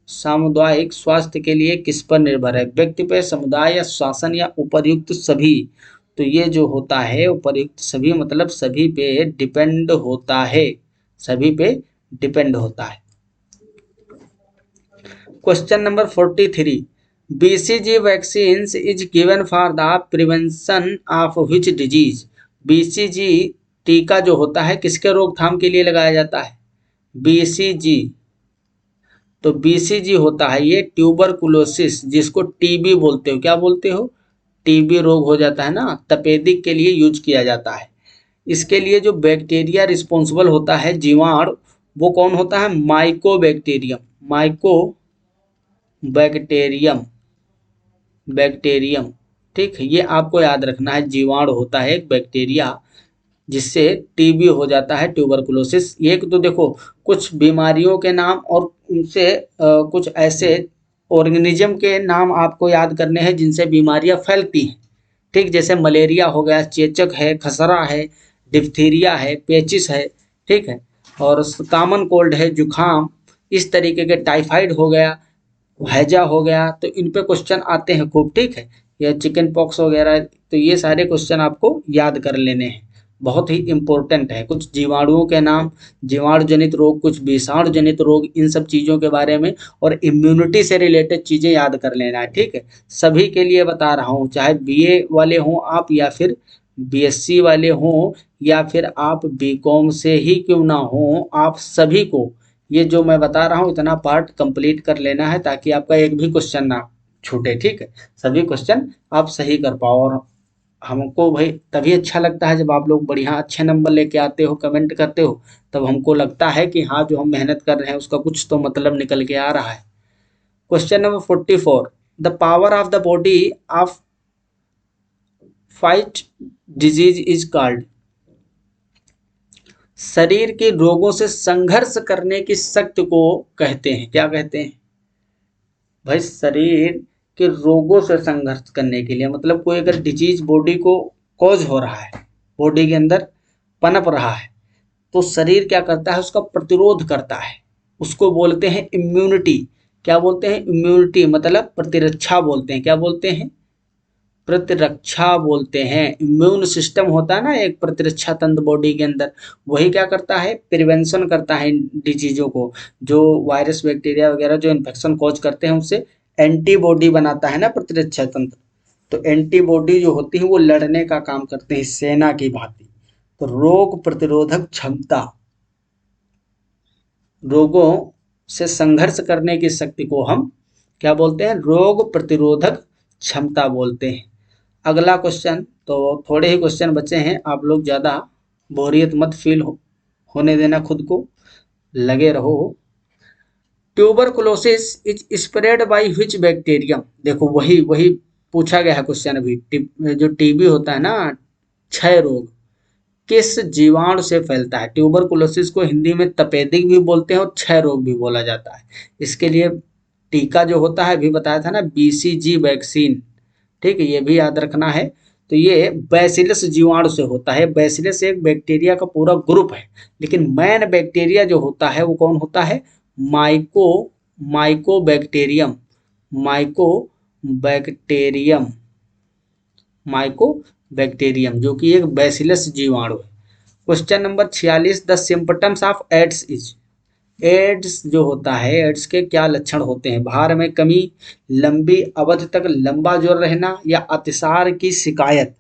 सामुदायिक स्वास्थ्य के लिए किस पर निर्भर है? व्यक्ति पे, समुदाय या शासन या उपर्युक्त सभी? तो ये जो होता है उपर्युक्त सभी मतलब सभी पे डिपेंड होता है, सभी पे डिपेंड होता है। Question number 43, BCG vaccines is given for the prevention of which disease? BCG टीका जो होता है किसके रोकथाम के लिए लगाया जाता है? BCG, तो BCG होता है ये ट्यूबरकुलोसिस, जिसको टीबी बोलते हो। क्या बोलते हो? टीबी रोग हो जाता है ना, तपेदिक के लिए यूज किया जाता है। इसके लिए जो बैक्टीरिया रिस्पॉन्सिबल होता है, जीवाणु, वो कौन होता है? Mycobacterium, Mycobacterium, bacterium. ठीक है, ये आपको याद रखना है। जीवाणु होता है एक बैक्टीरिया जिससे टीबी हो जाता है, ट्यूबरकुलोसिस। एक तो देखो कुछ बीमारियों के नाम और उनसे कुछ ऐसे ऑर्गेनिज्म के नाम आपको याद करने हैं जिनसे बीमारियां फैलती हैं। ठीक, जैसे मलेरिया हो गया, चेचक है, खसरा है, डिप्थीरिया है, पेचिस है, ठीक है, और कॉमन कोल्ड है, जुखाम, इस तरीके के, टाइफाइड हो गया, हैजा हो गया, तो इन पे क्वेश्चन आते हैं खूब। ठीक है, या चिकन पॉक्स वगैरह, तो ये सारे क्वेश्चन आपको याद कर लेने हैं, बहुत ही इंपॉर्टेंट है। कुछ जीवाणुओं के नाम, जीवाणु जनित रोग, कुछ विषाणु जनित रोग, इन सब चीज़ों के बारे में और इम्यूनिटी से रिलेटेड चीज़ें याद कर लेना है। ठीक है, सभी के लिए बता रहा हूँ, चाहे BA वाले हों आप या फिर BSc वाले हों या फिर आप BCom से ही क्यों ना हो, आप सभी को ये जो मैं बता रहा हूँ इतना पार्ट कंप्लीट कर लेना है ताकि आपका एक भी क्वेश्चन ना छूटे। ठीक है, सभी क्वेश्चन आप सही कर पाओ। और हमको भाई तभी अच्छा लगता है जब आप लोग बढ़िया अच्छे नंबर लेके आते हो, कमेंट करते हो, तब हमको लगता है कि हाँ जो हम मेहनत कर रहे हैं उसका कुछ तो मतलब निकल के आ रहा है। Question number 44, the power of the body of fight disease is called? शरीर के रोगों से संघर्ष करने की शक्ति को कहते हैं, क्या कहते हैं भाई? शरीर के रोगों से संघर्ष करने के लिए मतलब कोई अगर डिजीज बॉडी को कॉज हो रहा है, बॉडी के अंदर पनप रहा है, तो शरीर क्या करता है? उसका प्रतिरोध करता है, उसको बोलते हैं इम्यूनिटी। क्या बोलते हैं? इम्यूनिटी मतलब प्रतिरक्षा बोलते हैं। क्या बोलते हैं? प्रतिरक्षा बोलते हैं। इम्यून सिस्टम होता है ना एक प्रतिरक्षा तंत्र बॉडी के अंदर, वही क्या करता है? प्रिवेंशन करता है डिजीजों को, जो वायरस बैक्टीरिया वगैरह जो इन्फेक्शन कॉज करते हैं उससे एंटीबॉडी बनाता है ना प्रतिरक्षा तंत्र। तो एंटीबॉडी जो होती है वो लड़ने का काम करते हैं सेना की भांति। तो रोग प्रतिरोधक क्षमता, रोगों से संघर्ष करने की शक्ति को हम क्या बोलते हैं? रोग प्रतिरोधक क्षमता बोलते हैं। अगला क्वेश्चन, तो थोड़े ही क्वेश्चन बचे हैं, आप लोग ज़्यादा बोरियत मत फील होने देना खुद को, लगे रहो। Tuberculosis is spread by which bacterium? देखो वही वही पूछा गया है क्वेश्चन अभी, जो टीबी होता है ना, क्षय रोग, किस जीवाणु से फैलता है? ट्यूबरकुलोसिस को हिंदी में तपेदिक भी बोलते हैं और क्षय रोग भी बोला जाता है। इसके लिए टीका जो होता है, अभी बताया था ना, BCG वैक्सीन। ठीक है, ये भी याद रखना है। तो ये बैसिलस जीवाणु से होता है। बैसिलस एक बैक्टीरिया का पूरा ग्रुप है, लेकिन मैन बैक्टीरिया जो होता है वो कौन होता है? माइकोबैक्टीरियम, माइकोबैक्टीरियम, माइकोबैक्टीरियम, जो कि एक बैसिलस जीवाणु है। Question number 46, the symptoms of AIDS is? AIDS जो होता है, एड्स के क्या लक्षण होते हैं? भार में कमी, लंबी अवधि तक लंबा ज्वर रहना या अतिसार की शिकायत?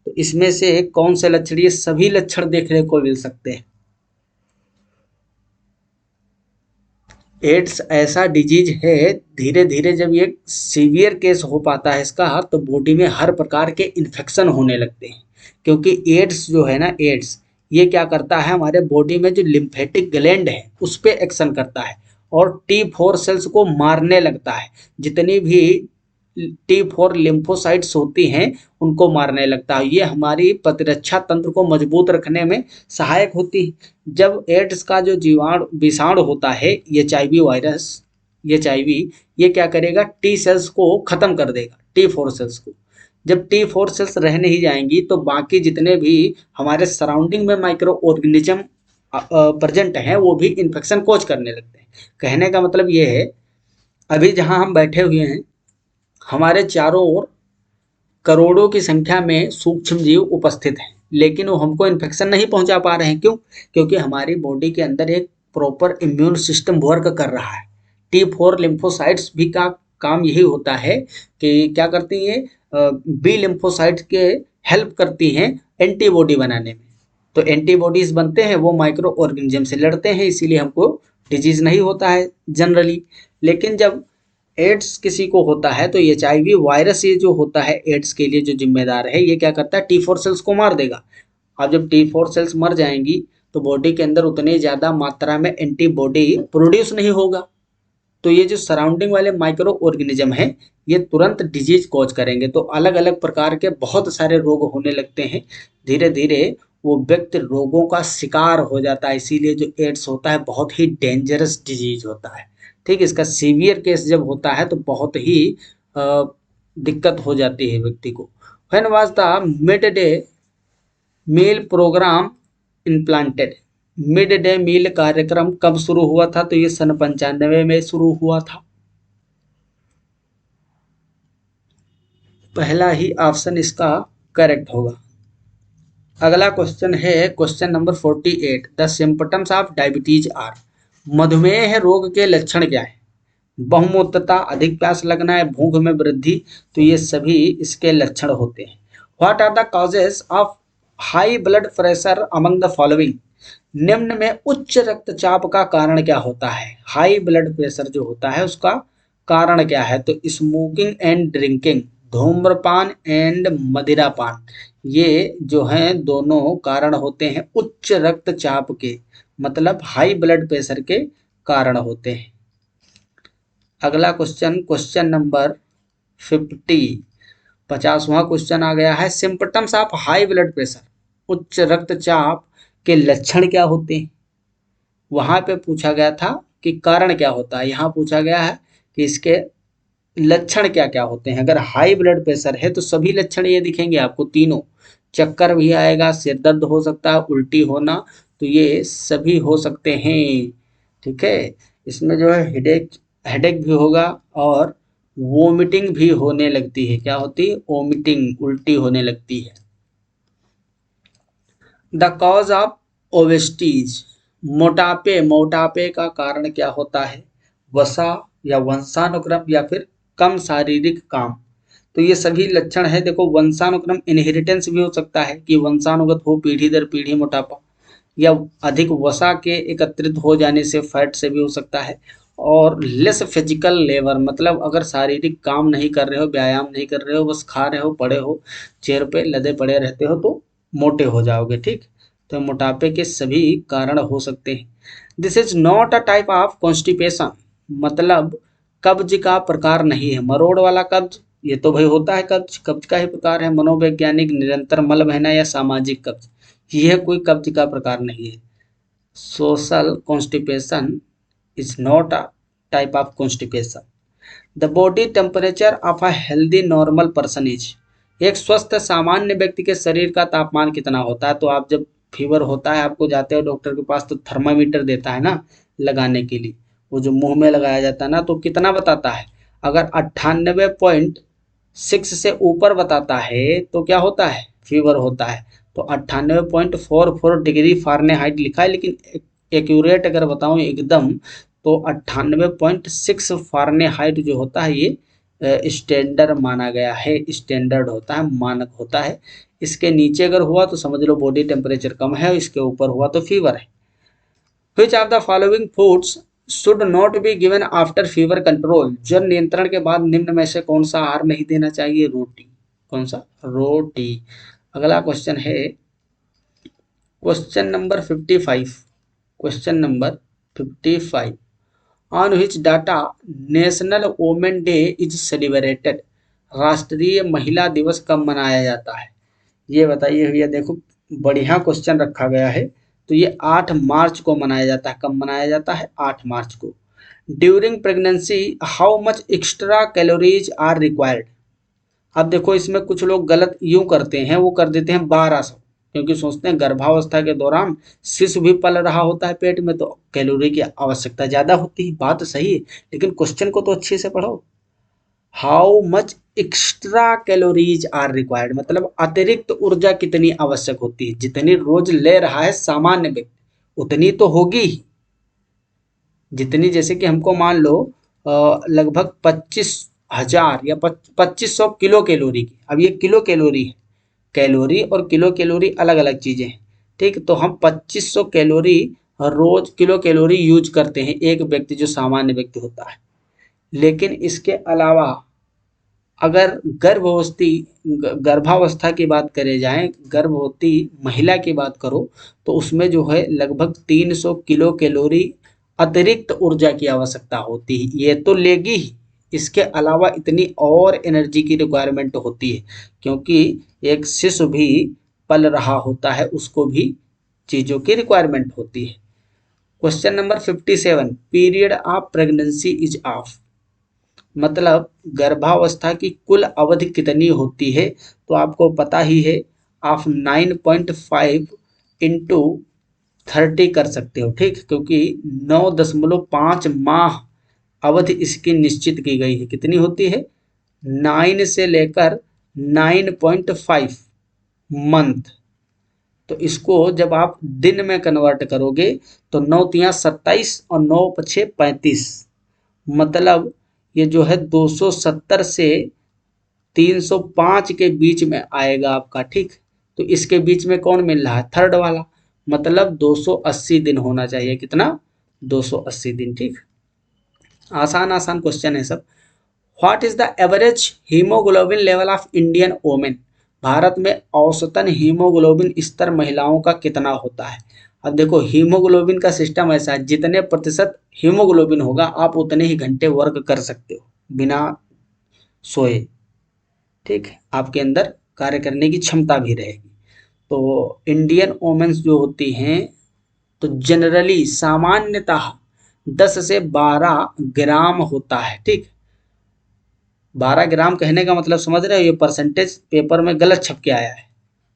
तो इसमें से कौन से लक्षण? ये सभी लक्षण देखने को मिल सकते हैं। एड्स ऐसा डिजीज है, धीरे धीरे जब ये सीवियर केस हो पाता है इसका, तो बॉडी में हर प्रकार के इन्फेक्शन होने लगते हैं। क्योंकि एड्स जो है ना, एड्स ये क्या करता है? हमारे बॉडी में जो लिम्फेटिक ग्लैंड है उस पर एक्शन करता है और T4 सेल्स को मारने लगता है। जितनी भी T4 लिम्फोसाइट्स होती हैं उनको मारने लगता है। ये हमारी प्रतिरक्षा तंत्र को मजबूत रखने में सहायक होती है। जब एड्स का जो जीवाणु विषाणु होता है, HIV वायरस, HIV, ये क्या करेगा? T सेल्स को खत्म कर देगा, T4 सेल्स को। जब T4 सेल्स रह नहीं जाएंगी तो बाकी जितने भी हमारे सराउंडिंग में माइक्रो ऑर्गेनिज्म प्रेजेंट हैं वो भी इन्फेक्शन कॉज करने लगते हैं। कहने का मतलब ये है अभी जहाँ हम बैठे हुए हैं, हमारे चारों ओर करोड़ों की संख्या में सूक्ष्म जीव उपस्थित हैं, लेकिन वो हमको इन्फेक्शन नहीं पहुंचा पा रहे हैं। क्यों? क्योंकि हमारी बॉडी के अंदर एक प्रॉपर इम्यून सिस्टम वर्क कर रहा है। T4 लिम्फोसाइट्स भी का काम यही होता है कि क्या करती है, बी लिम्फोसाइट्स के हेल्प करती हैं एंटीबॉडी बनाने में। तो एंटीबॉडीज बनते हैं, वो माइक्रो ऑर्गेनिज्म से लड़ते हैं, इसीलिए हमको डिजीज नहीं होता है जनरली। लेकिन जब एड्स किसी को होता है तो HIV वायरस, ये जो होता है एड्स के लिए जो जिम्मेदार है, ये क्या करता है, T4 सेल्स को मार देगा। अब जब T4 सेल्स मर जाएंगी तो बॉडी के अंदर उतनी ज़्यादा मात्रा में एंटीबॉडी प्रोड्यूस नहीं होगा। तो ये जो सराउंडिंग वाले माइक्रो ऑर्गेनिज्म हैं, ये तुरंत डिजीज कॉज करेंगे। तो अलग अलग प्रकार के बहुत सारे रोग होने लगते हैं। धीरे धीरे वो व्यक्ति रोगों का शिकार हो जाता है। इसीलिए जो एड्स होता है बहुत ही डेंजरस डिजीज होता है। ठीक, इसका सीवियर केस जब होता है तो बहुत ही दिक्कत हो जाती है व्यक्ति को। When was the mid day meal program implanted? Mid day meal कार्यक्रम कब शुरू हुआ था? तो ये सन 95 में शुरू हुआ था। पहला ही ऑप्शन इसका करेक्ट होगा। अगला क्वेश्चन है question number 48। The symptoms of diabetes are? मधुमेह रोग के लक्षण क्या है? बहुमूत्रता, अधिक प्यास लगना है, भूख में वृद्धि, तो ये सभी इसके लक्षण होते हैं। What are the causes of high blood pressure among the following? निम्न में उच्च रक्तचाप का कारण क्या होता है? हाई ब्लड प्रेशर जो होता है उसका कारण क्या है? तो स्मोकिंग एंड ड्रिंकिंग, धूम्रपान एंड मदिरापान, ये जो हैं दोनों कारण होते हैं उच्च रक्तचाप के, मतलब हाई ब्लड प्रेशर के कारण होते हैं। अगला क्वेश्चन, क्वेश्चन नंबर 50, 50वां क्वेश्चन आ गया है। Symptoms of high blood pressure, उच्च रक्तचाप के लक्षण क्या होते हैं? वहां पे पूछा गया था कि कारण क्या होता है, यहाँ पूछा गया है कि इसके लक्षण क्या क्या होते हैं। अगर हाई ब्लड प्रेशर है तो सभी लक्षण ये दिखेंगे आपको तीनों। चक्कर भी आएगा, सिर दर्द हो सकता है, उल्टी होना, तो ये सभी हो सकते हैं। ठीक है, इसमें जो है हेडेक हेडेक भी होगा और वोमिटिंग भी होने लगती है। क्या होती है? वोमिटिंग, उल्टी होने लगती है। The cause of obesities? मोटापे का कारण क्या होता है? वसा या वंशानुक्रम या फिर कम शारीरिक काम, तो ये सभी लक्षण है। देखो, वंशानुक्रम इनहेरिटेंस भी हो सकता है कि वंशानुगत हो, पीढ़ी दर पीढ़ी मोटापा, या अधिक वसा के एकत्रित हो जाने से, फैट से भी हो सकता है। और लेस फिजिकल लेबर, मतलब अगर शारीरिक काम नहीं कर रहे हो, व्यायाम नहीं कर रहे हो, बस खा रहे हो, पड़े हो, चेयर पे लदे पड़े रहते हो, तो मोटे हो जाओगे। ठीक, तो मोटापे के सभी कारण हो सकते हैं। This is not a type of constipation, मतलब कब्ज का प्रकार नहीं है। मरोड़ वाला कब्ज, ये तो भाई होता है कब्ज, कब्ज का ही प्रकार है। मनोवैज्ञानिक, निरंतर मल बहना या सामाजिक कब्ज, यह कोई कब्ज का प्रकार नहीं है। Social constipation is not a type of constipation. The body temperature of a healthy normal person is? एक स्वस्थ सामान्य व्यक्ति के शरीर का तापमान कितना होता है? तो आप जब फीवर होता है, आपको जाते हो डॉक्टर के पास तो थर्मामीटर देता है ना लगाने के लिए, वो जो मुंह में लगाया जाता है ना, तो कितना बताता है? अगर 98.6 से ऊपर बताता है तो क्या होता है? फीवर होता है। तो 98.44 डिग्री फ़ारेनहाइट लिखा है, लेकिन एक्यूरेट अगर बताऊं एकदम, तो 98.6 फ़ारेनहाइट जो होता है ये स्टैंडर्ड माना गया है, स्टैंडर्ड होता है, मानक होता है। इसके नीचे अगर हुआ तो समझ लो बॉडी टेम्परेचर कम है, इसके ऊपर हुआ तो फीवर है। विच of the following foods should not be given after fever control? जल नियंत्रण के बाद निम्न में से कौन सा आहार नहीं देना चाहिए? रोटी। कौन सा? रोटी। अगला क्वेश्चन है question number 55। Question number 55, on which data national women day is celebrated? राष्ट्रीय महिला दिवस कब मनाया जाता है? ये बताइए भैया। देखो, बढ़िया क्वेश्चन रखा गया है। तो ये 8 मार्च को मनाया जाता है। कब मनाया जाता है? 8 मार्च को। During pregnancy how much extra calories are required? अब देखो, इसमें कुछ लोग गलत यूं करते हैं, वो कर देते हैं 1200, क्योंकि सोचते हैं गर्भावस्था के दौरान शिशु भी पल रहा होता है पेट में, तो कैलोरी की आवश्यकता ज़्यादा होती है। बात सही है, लेकिन क्वेश्चन को तो अच्छे से पढ़ो। How much extra calories are required, मतलब अतिरिक्त ऊर्जा कितनी आवश्यक होती है। जितनी रोज ले रहा है सामान्य व्यक्ति उतनी तो होगी ही। जितनी, जैसे कि हमको मान लो लगभग 25,000 या 2500 किलो कैलोरी की, अब ये किलो कैलोरी है, कैलोरी और किलो कैलोरी अलग अलग चीज़ें हैं, ठीक। तो हम 2500 कैलोरी रोज किलो कैलोरी यूज करते हैं एक व्यक्ति जो सामान्य व्यक्ति होता है। लेकिन इसके अलावा अगर गर्भावस्था की बात करे जाए, गर्भवती महिला की बात करो, तो उसमें जो है लगभग 300 किलो कैलोरी अतिरिक्त ऊर्जा की आवश्यकता होती है। ये तो लेगी ही, इसके अलावा इतनी और एनर्जी की रिक्वायरमेंट होती है, क्योंकि एक शिशु भी पल रहा होता है, उसको भी चीज़ों की रिक्वायरमेंट होती है। Question number 57, period of pregnancy is of, मतलब गर्भावस्था की कुल अवधि कितनी होती है, तो आपको पता ही है आप 9.5 इंटू 30 कर सकते हो, ठीक। क्योंकि 9.5 माह अवधि इसकी निश्चित की गई है। कितनी होती है? 9 से लेकर 9.5 मंथ। तो इसको जब आप दिन में कन्वर्ट करोगे तो 9 तिया 27 और 9 पछे 35, मतलब ये जो है 270 से 305 के बीच में आएगा आपका, ठीक। तो इसके बीच में कौन मिल रहा है? थर्ड वाला, मतलब 280 दिन होना चाहिए। कितना? 280 दिन, ठीक। आसान आसान क्वेश्चन है सब। What is the average haemoglobin level of Indian women, Bharat में औसतन हीमोग्लोबिन स्तर महिलाओं का कितना होता है। अब देखो हीमोग्लोबिन का सिस्टम ऐसा है, जितने प्रतिशत हीमोग्लोबिन होगा आप उतने ही घंटे वर्क कर सकते हो बिना सोए, ठीक है। आपके अंदर कार्य करने की क्षमता भी रहेगी। तो इंडियन वोमेन्स जो होती हैं, तो जनरली सामान्यतः 10 से 12 ग्राम होता है, ठीक। 12 ग्राम कहने का मतलब समझ रहे हो, ये परसेंटेज पेपर में गलत छप के आया है।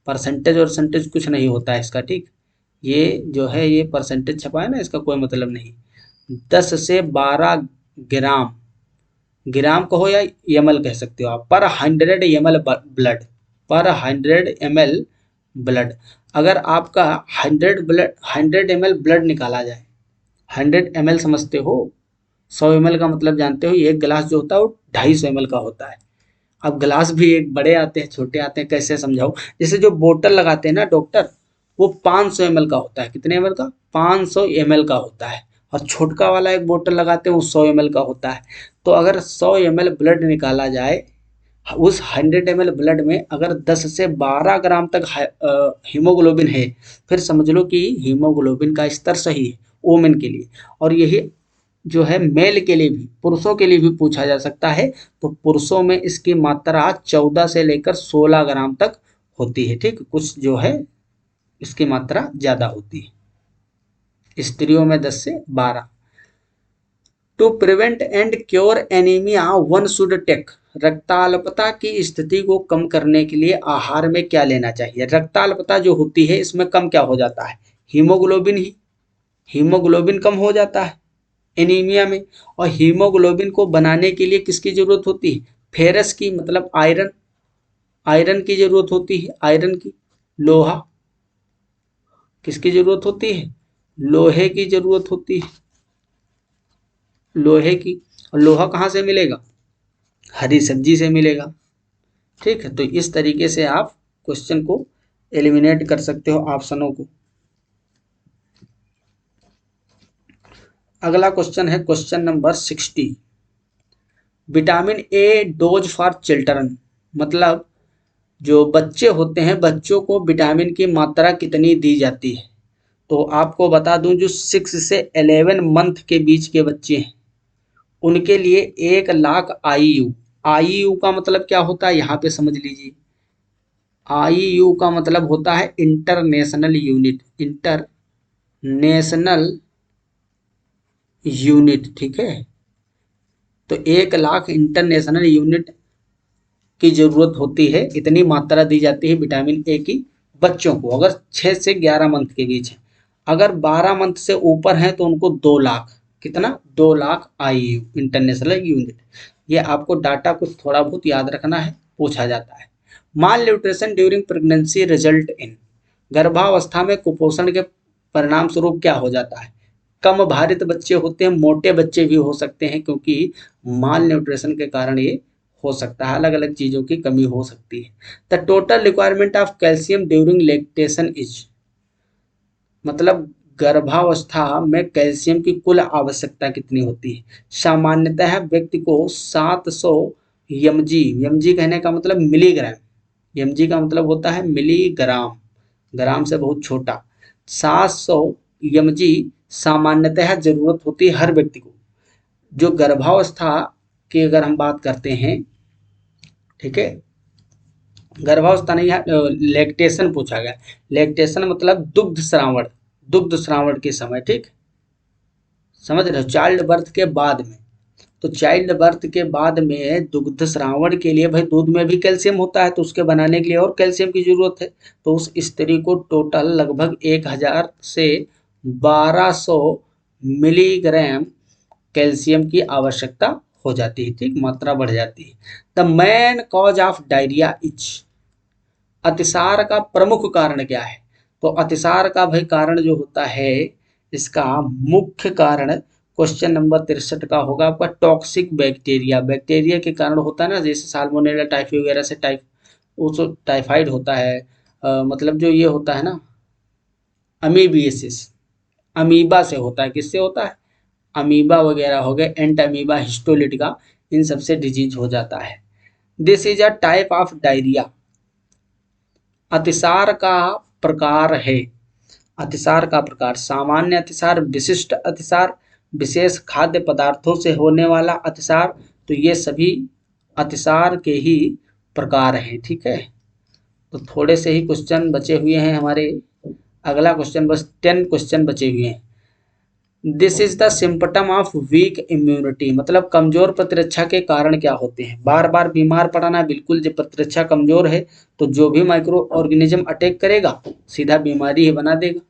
परसेंटेज और सेंटेज कुछ नहीं होता है इसका, ठीक। ये जो है ये परसेंटेज छपा है ना, इसका कोई मतलब नहीं। 10 से 12 ग्राम, ग्राम कहो या ml कह सकते हो आप, पर 100 ml ब्लड, पर 100 ml ब्लड। अगर आपका 100 ml ब्लड निकाला जाए, 100 ml समझते हो, 100 ml का मतलब जानते हो, एक गिलास जो होता है वो 250 ml का होता है। अब गिलास भी एक बड़े आते हैं छोटे आते हैं, कैसे समझाऊं। जैसे जो बोतल लगाते हैं ना डॉक्टर, वो 500 ml का होता है। कितने ml का? 500 ml का होता है। और छोटका वाला एक बोतल लगाते हैं वो 100 ml का होता है। तो अगर 100 ml ब्लड निकाला जाए, उस 100 ml ब्लड में अगर 10 से 12 ग्राम तक हीमोग्लोबिन है, फिर समझ लो कि हीमोग्लोबिन का स्तर सही है वोमेन के लिए। और यही जो है मेल के लिए भी, पुरुषों के लिए भी पूछा जा सकता है। तो पुरुषों में इसकी मात्रा 14 से लेकर 16 ग्राम तक होती है, ठीक। कुछ जो है इसकी मात्रा ज़्यादा होती है, स्त्रियों में 10 से 12। To prevent and cure anaemia one should take, रक्ताल्पता की स्थिति को कम करने के लिए आहार में क्या लेना चाहिए। रक्ताल्पता जो होती है इसमें कम क्या हो जाता है? हीमोग्लोबिन ही, हीमोग्लोबिन कम हो जाता है एनीमिया में। और हीमोग्लोबिन को बनाने के लिए किसकी जरूरत होती है? फेरस की, मतलब आयरन, आयरन की जरूरत होती है, आयरन की। लोहा, किसकी जरूरत होती है? लोहे की जरूरत होती है, लोहे की। और लोहा कहाँ से मिलेगा? हरी सब्जी से मिलेगा, ठीक है। तो इस तरीके से आप क्वेश्चन को एलिमिनेट कर सकते हो, ऑप्शनों को। अगला क्वेश्चन है question number 60, vitamin A dose for children, मतलब जो बच्चे होते हैं बच्चों को विटामिन की मात्रा कितनी दी जाती है। तो आपको बता दूं, जो 6 से 11 मंथ के बीच के बच्चे हैं उनके लिए 1,00,000 IU, IU का मतलब क्या होता है यहाँ पे समझ लीजिए। IU का मतलब होता है इंटरनेशनल यूनिट, इंटरनेशनल यूनिट, ठीक है। तो 1,00,000 इंटरनेशनल यूनिट की जरूरत होती है, इतनी मात्रा दी जाती है विटामिन ए की बच्चों को, अगर 6 से 11 मंथ के बीच है। अगर 12 मंथ से ऊपर हैं तो उनको 2 लाख, कितना, 2 लाख IU इंटरनेशनल यूनिट। ये आपको डाटा कुछ थोड़ा बहुत याद रखना है, पूछा जाता है। Malnutrition during pregnancy result in, गर्भावस्था में कुपोषण के परिणाम स्वरूप क्या हो जाता है? कम भारित बच्चे होते हैं, मोटे बच्चे भी हो सकते हैं, क्योंकि माल न्यूट्रिशन के कारण ये हो सकता है, अलग अलग चीज़ों की कमी हो सकती है। The total requirement of calcium during lactation is, मतलब गर्भावस्था में कैल्शियम की कुल आवश्यकता कितनी होती है? सामान्यतः व्यक्ति को 700 mg, mg कहने का मतलब मिलीग्राम, mg का मतलब होता है मिलीग्राम, ग्राम से बहुत छोटा, 700 mg सामान्यतः जरूरत होती है हर व्यक्ति को। जो गर्भावस्था की अगर हम बात करते हैं, ठीक है, गर्भावस्था नहीं है, लैक्टेशन पूछा गया। लैक्टेशन मतलब दुग्ध श्रावण, दुग्ध श्रावण के समय, ठीक, समझ रहे हो, चाइल्ड बर्थ के बाद में। तो चाइल्ड बर्थ के बाद में दुग्ध श्रावण के लिए भाई दूध में भी कैल्शियम होता है, तो उसके बनाने के लिए और कैल्शियम की जरूरत है। तो उस स्त्री को टोटल लगभग 1000 से 1200 मिलीग्राम कैल्शियम की आवश्यकता हो जाती है, ठीक, मात्रा बढ़ जाती है। The main cause of diarrhoea is, अतिसार का प्रमुख कारण क्या है? तो अतिसार का भाई कारण जो होता है, इसका मुख्य कारण क्वेश्चन नंबर 63 का होगा आपका टॉक्सिक बैक्टीरिया, बैक्टीरिया के कारण होता है ना, जैसे साल्मोनेला टाइफी वगैरह से टाइफाइड होता है, मतलब जो ये होता है ना अमीबियसिस, अमीबा से होता है, किससे होता है? अमीबा वगैरह हो गए, एंट अमीबा, हिस्टोलिटिका, इन सबसे डिजीज हो जाता है। This is a type of diarrhoea, अतिसार का प्रकार है। अतिसार का प्रकार, सामान्य अतिसार, विशिष्ट अतिसार, विशेष खाद्य पदार्थों से होने वाला अतिसार, तो ये सभी अतिसार के ही प्रकार हैं, ठीक है। तो थोड़े से ही क्वेश्चन बचे हुए हैं हमारे, अगला क्वेश्चन, बस 10 क्वेश्चन बचे हुए हैं। This is the symptom of weak immunity, मतलब कमजोर प्रतिरक्षा के कारण क्या होते हैं? बार बार बीमार पड़ना, बिल्कुल, जब प्रतिरक्षा कमजोर है तो जो भी माइक्रो ऑर्गेनिज्म अटैक करेगा सीधा बीमारी ही बना देगा।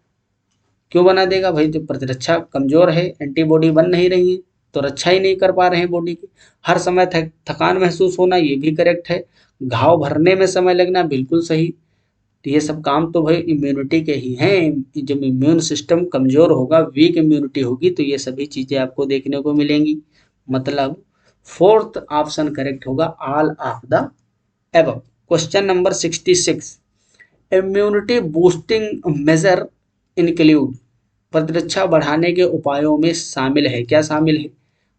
क्यों बना देगा भाई? जब प्रतिरक्षा कमजोर है, एंटीबॉडी बन नहीं रही है, तो रक्षा ही नहीं कर पा रहे हैं बॉडी की। हर समय थकान महसूस होना, ये भी करेक्ट है। घाव भरने में समय लगना, बिल्कुल सही। तो ये सब काम तो भाई इम्यूनिटी के ही हैं। जब इम्यून सिस्टम कमजोर होगा, वीक इम्यूनिटी होगी, तो ये सभी चीजें आपको देखने को मिलेंगी। मतलब फोर्थ ऑप्शन करेक्ट होगा, all of the above. Question number 66, immunity boosting major include, प्रतिरक्षा बढ़ाने के उपायों में शामिल है, क्या शामिल है?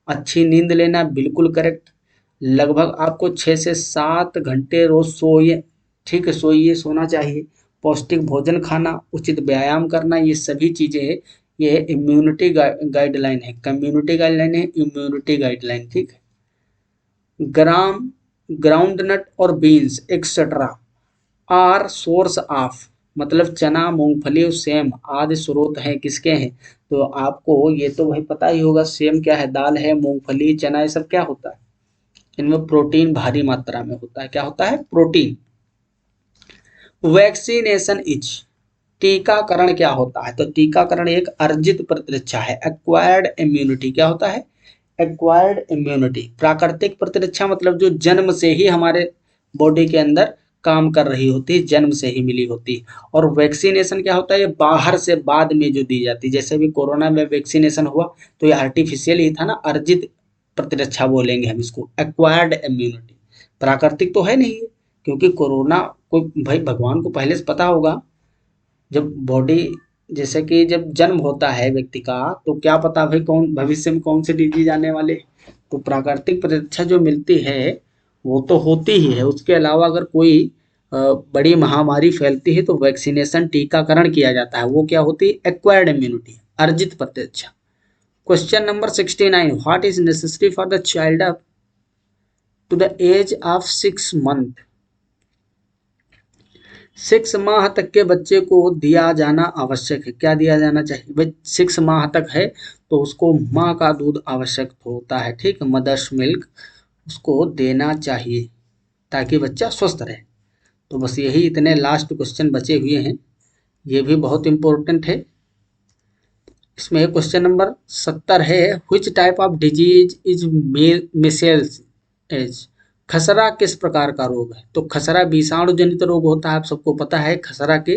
अच्छी नींद लेना, बिल्कुल करेक्ट। लगभग आपको 6 से 7 घंटे रोज सोइए, ठीक है, सोइए, सोना चाहिए। पौष्टिक भोजन खाना, उचित व्यायाम करना, ये सभी चीजें, ये इम्यूनिटी गाइडलाइन है, कम्युनिटी गाइडलाइन है, इम्यूनिटी गाइडलाइन, ठीक है। ग्राउंडनट और beans etcetera are source of, मतलब चना, मूंगफली और सेम आदि स्रोत हैं, किसके हैं? तो आपको ये तो भाई पता ही होगा, सेम क्या है, दाल है, मूंगफली, चना, ये सब क्या होता है? इनमें प्रोटीन भारी मात्रा में होता है। क्या होता है? प्रोटीन। वैक्सीनेशन इज, टीकाकरण क्या होता है? तो टीकाकरण एक अर्जित प्रतिरक्षा है, एक्वायर्ड इम्यूनिटी। क्या होता है? Acquired immunity. प्राकृतिक प्रतिरक्षा मतलब जो जन्म से ही हमारे बॉडी के अंदर काम कर रही होती है, जन्म से ही मिली होती है। और वैक्सीनेशन क्या होता है? ये बाहर से बाद में जो दी जाती है, जैसे भी कोरोना में वैक्सीनेशन हुआ तो ये आर्टिफिशियल ही था ना, अर्जित प्रतिरक्षा बोलेंगे हम इसको, एक्वायर्ड इम्यूनिटी। प्राकृतिक तो है नहीं है, क्योंकि कोरोना को भाई भगवान को पहले से पता होगा। जब बॉडी, जैसे कि जब जन्म होता है व्यक्ति का, तो क्या पता भाई कौन भविष्य में कौन से डिजीज आने वाले। तो प्राकृतिक प्रतिरक्षा जो मिलती है वो तो होती ही है, उसके अलावा अगर कोई बड़ी महामारी फैलती है तो वैक्सीनेशन, टीकाकरण किया जाता है, वो क्या होती है? एक्वायर्ड इम्यूनिटी, अर्जित प्रतिरक्षा। Question number 69, what is necessary for the child up to the age of 6 month, 6 माह तक के बच्चे को दिया जाना आवश्यक है। क्या दिया जाना चाहिए भाई? 6 माह तक है तो उसको माँ का दूध आवश्यक होता है, ठीक, मदर्स मिल्क उसको देना चाहिए ताकि बच्चा स्वस्थ रहे। तो बस यही इतने लास्ट क्वेश्चन बचे हुए हैं, ये भी बहुत इंपॉर्टेंट है। इसमें क्वेश्चन नंबर 70 है, which type of disease is measles as. खसरा किस प्रकार का रोग है? तो खसरा विषाणु जनित रोग होता है, आप सबको पता है। खसरा के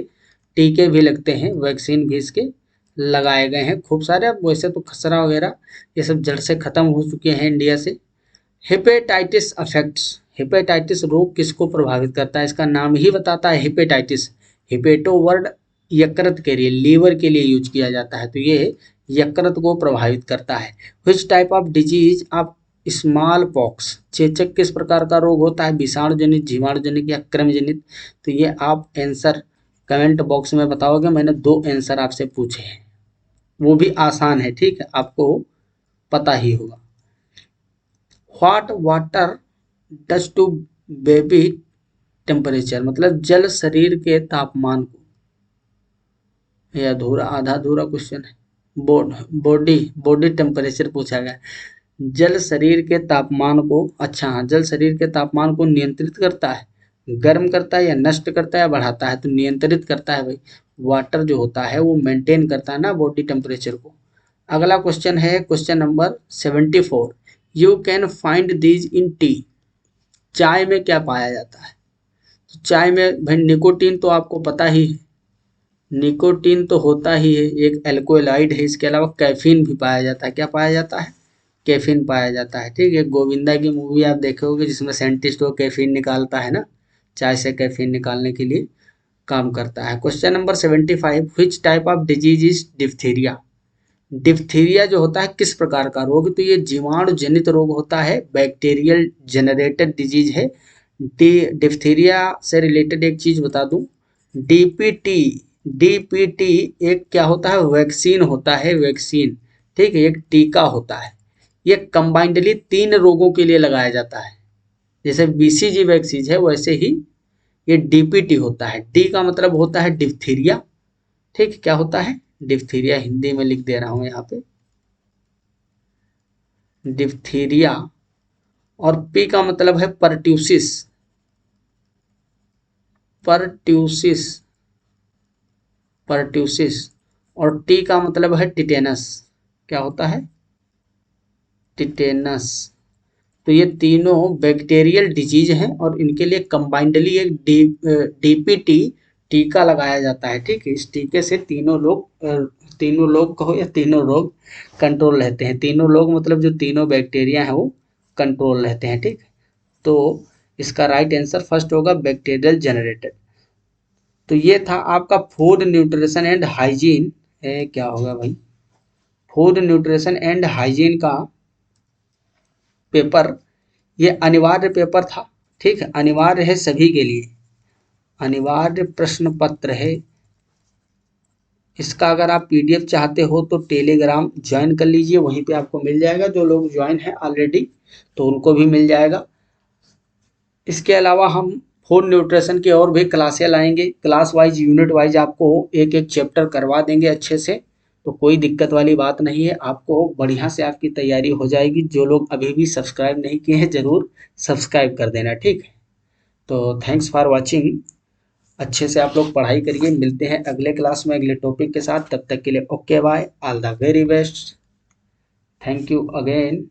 टीके भी लगते हैं, वैक्सीन भी इसके लगाए गए हैं खूब सारे। अब वैसे तो खसरा वगैरह ये सब जड़ से खत्म हो चुके हैं इंडिया से। हेपेटाइटिस अफेक्ट्स, हेपेटाइटिस रोग किसको प्रभावित करता है? इसका नाम ही बताता है हेपेटाइटिस। हेपेटो वर्ड यकृत के लिए, लीवर के लिए यूज किया जाता है, तो ये यकृत को प्रभावित करता है। Which type of disease of small pox, चेचक किस प्रकार का रोग होता है? विषाणु जनित, जीवाणु जनित या क्रम जनित? तो ये आप आंसर कमेंट बॉक्स में बताओगे। मैंने 2 आंसर आपसे पूछे हैं, वो भी आसान है, ठीक है, आपको पता ही होगा। What water does to baby temperature, मतलब जल शरीर के तापमान को, ये अधूरा आधा अधूरा क्वेश्चन है। बॉडी टेम्परेचर पूछा गया। जल शरीर के तापमान को, अच्छा हाँ, जल शरीर के तापमान को नियंत्रित करता है, गर्म करता है या नष्ट करता है या बढ़ाता है? तो नियंत्रित करता है भाई। वाटर जो होता है वो मेंटेन करता है ना बॉडी टेम्परेचर को। अगला क्वेश्चन है question number 74, you can find these in T. चाय में क्या पाया जाता है? तो चाय में भाई निकोटीन तो आपको पता ही है, निकोटीन तो होता ही है, एक एल्कोलाइड है। इसके अलावा कैफीन भी पाया जाता है। क्या पाया जाता है? कैफीन पाया जाता है, ठीक है। गोविंदा की मूवी आप देखे होगे जिसमें साइंटिस्ट वो कैफीन निकालता है ना, चाय से कैफीन निकालने के लिए काम करता है। Question number 75, which type of disease is diphtheria. Diphtheria जो होता है किस प्रकार का रोग? तो ये जीवाणु जनित रोग होता है, बैक्टीरियल जनरेटेड डिजीज है। डिप्थीरिया से रिलेटेड एक चीज बता दूं, डीपीटी, डीपीटी एक क्या होता है? वैक्सीन होता है, वैक्सीन, ठीक है, एक टीका होता है। ये कंबाइंडली 3 रोगों के लिए लगाया जाता है। जैसे बीसीजी वैक्सीन है वैसे ही ये डीपीटी होता है। डी का मतलब होता है डिप्थीरिया, ठीक, क्या होता है? डिप्थीरिया, हिंदी में लिख दे रहा हूं यहाँ पे, डिप्थीरिया। और पी का मतलब है परट्यूसिस, परट्यूसिस, परट्यूसिस। और टी का मतलब है टिटेनस, क्या होता है? टिटेनस। तो ये तीनों बैक्टीरियल डिजीज हैं और इनके लिए कंबाइंडली एक डीपीटी टीका लगाया जाता है, ठीक है। इस टीके से तीनों लोग कहो या तीनों रोग कंट्रोल रहते हैं। तीनों लोग मतलब जो तीनों बैक्टीरिया हैं वो कंट्रोल रहते हैं, ठीक। तो इसका राइट आंसर फर्स्ट होगा, बैक्टीरियल जनरेटेड। तो ये था आपका फूड न्यूट्रिशन एंड हाइजीन, क्या होगा भाई, फूड न्यूट्रिशन एंड हाइजीन का पेपर। ये अनिवार्य पेपर था, ठीक है, अनिवार्य है सभी के लिए, अनिवार्य प्रश्न पत्र है। इसका अगर आप पीडीएफ चाहते हो तो टेलीग्राम ज्वाइन कर लीजिए, वहीं पे आपको मिल जाएगा। जो लोग ज्वाइन हैं ऑलरेडी तो उनको भी मिल जाएगा। इसके अलावा हम फूड न्यूट्रिशन की और भी क्लासें लाएंगे, क्लास वाइज यूनिट वाइज आपको एक एक चैप्टर करवा देंगे अच्छे से, तो कोई दिक्कत वाली बात नहीं है। आपको बढ़िया से आपकी तैयारी हो जाएगी। जो लोग अभी भी सब्सक्राइब नहीं किए हैं ज़रूर सब्सक्राइब कर देना, ठीक है। तो थैंक्स फॉर वॉचिंग, अच्छे से आप लोग पढ़ाई करिए। मिलते हैं अगले क्लास में अगले टॉपिक के साथ, तब तक के लिए okay bye, all the very best, thank you again.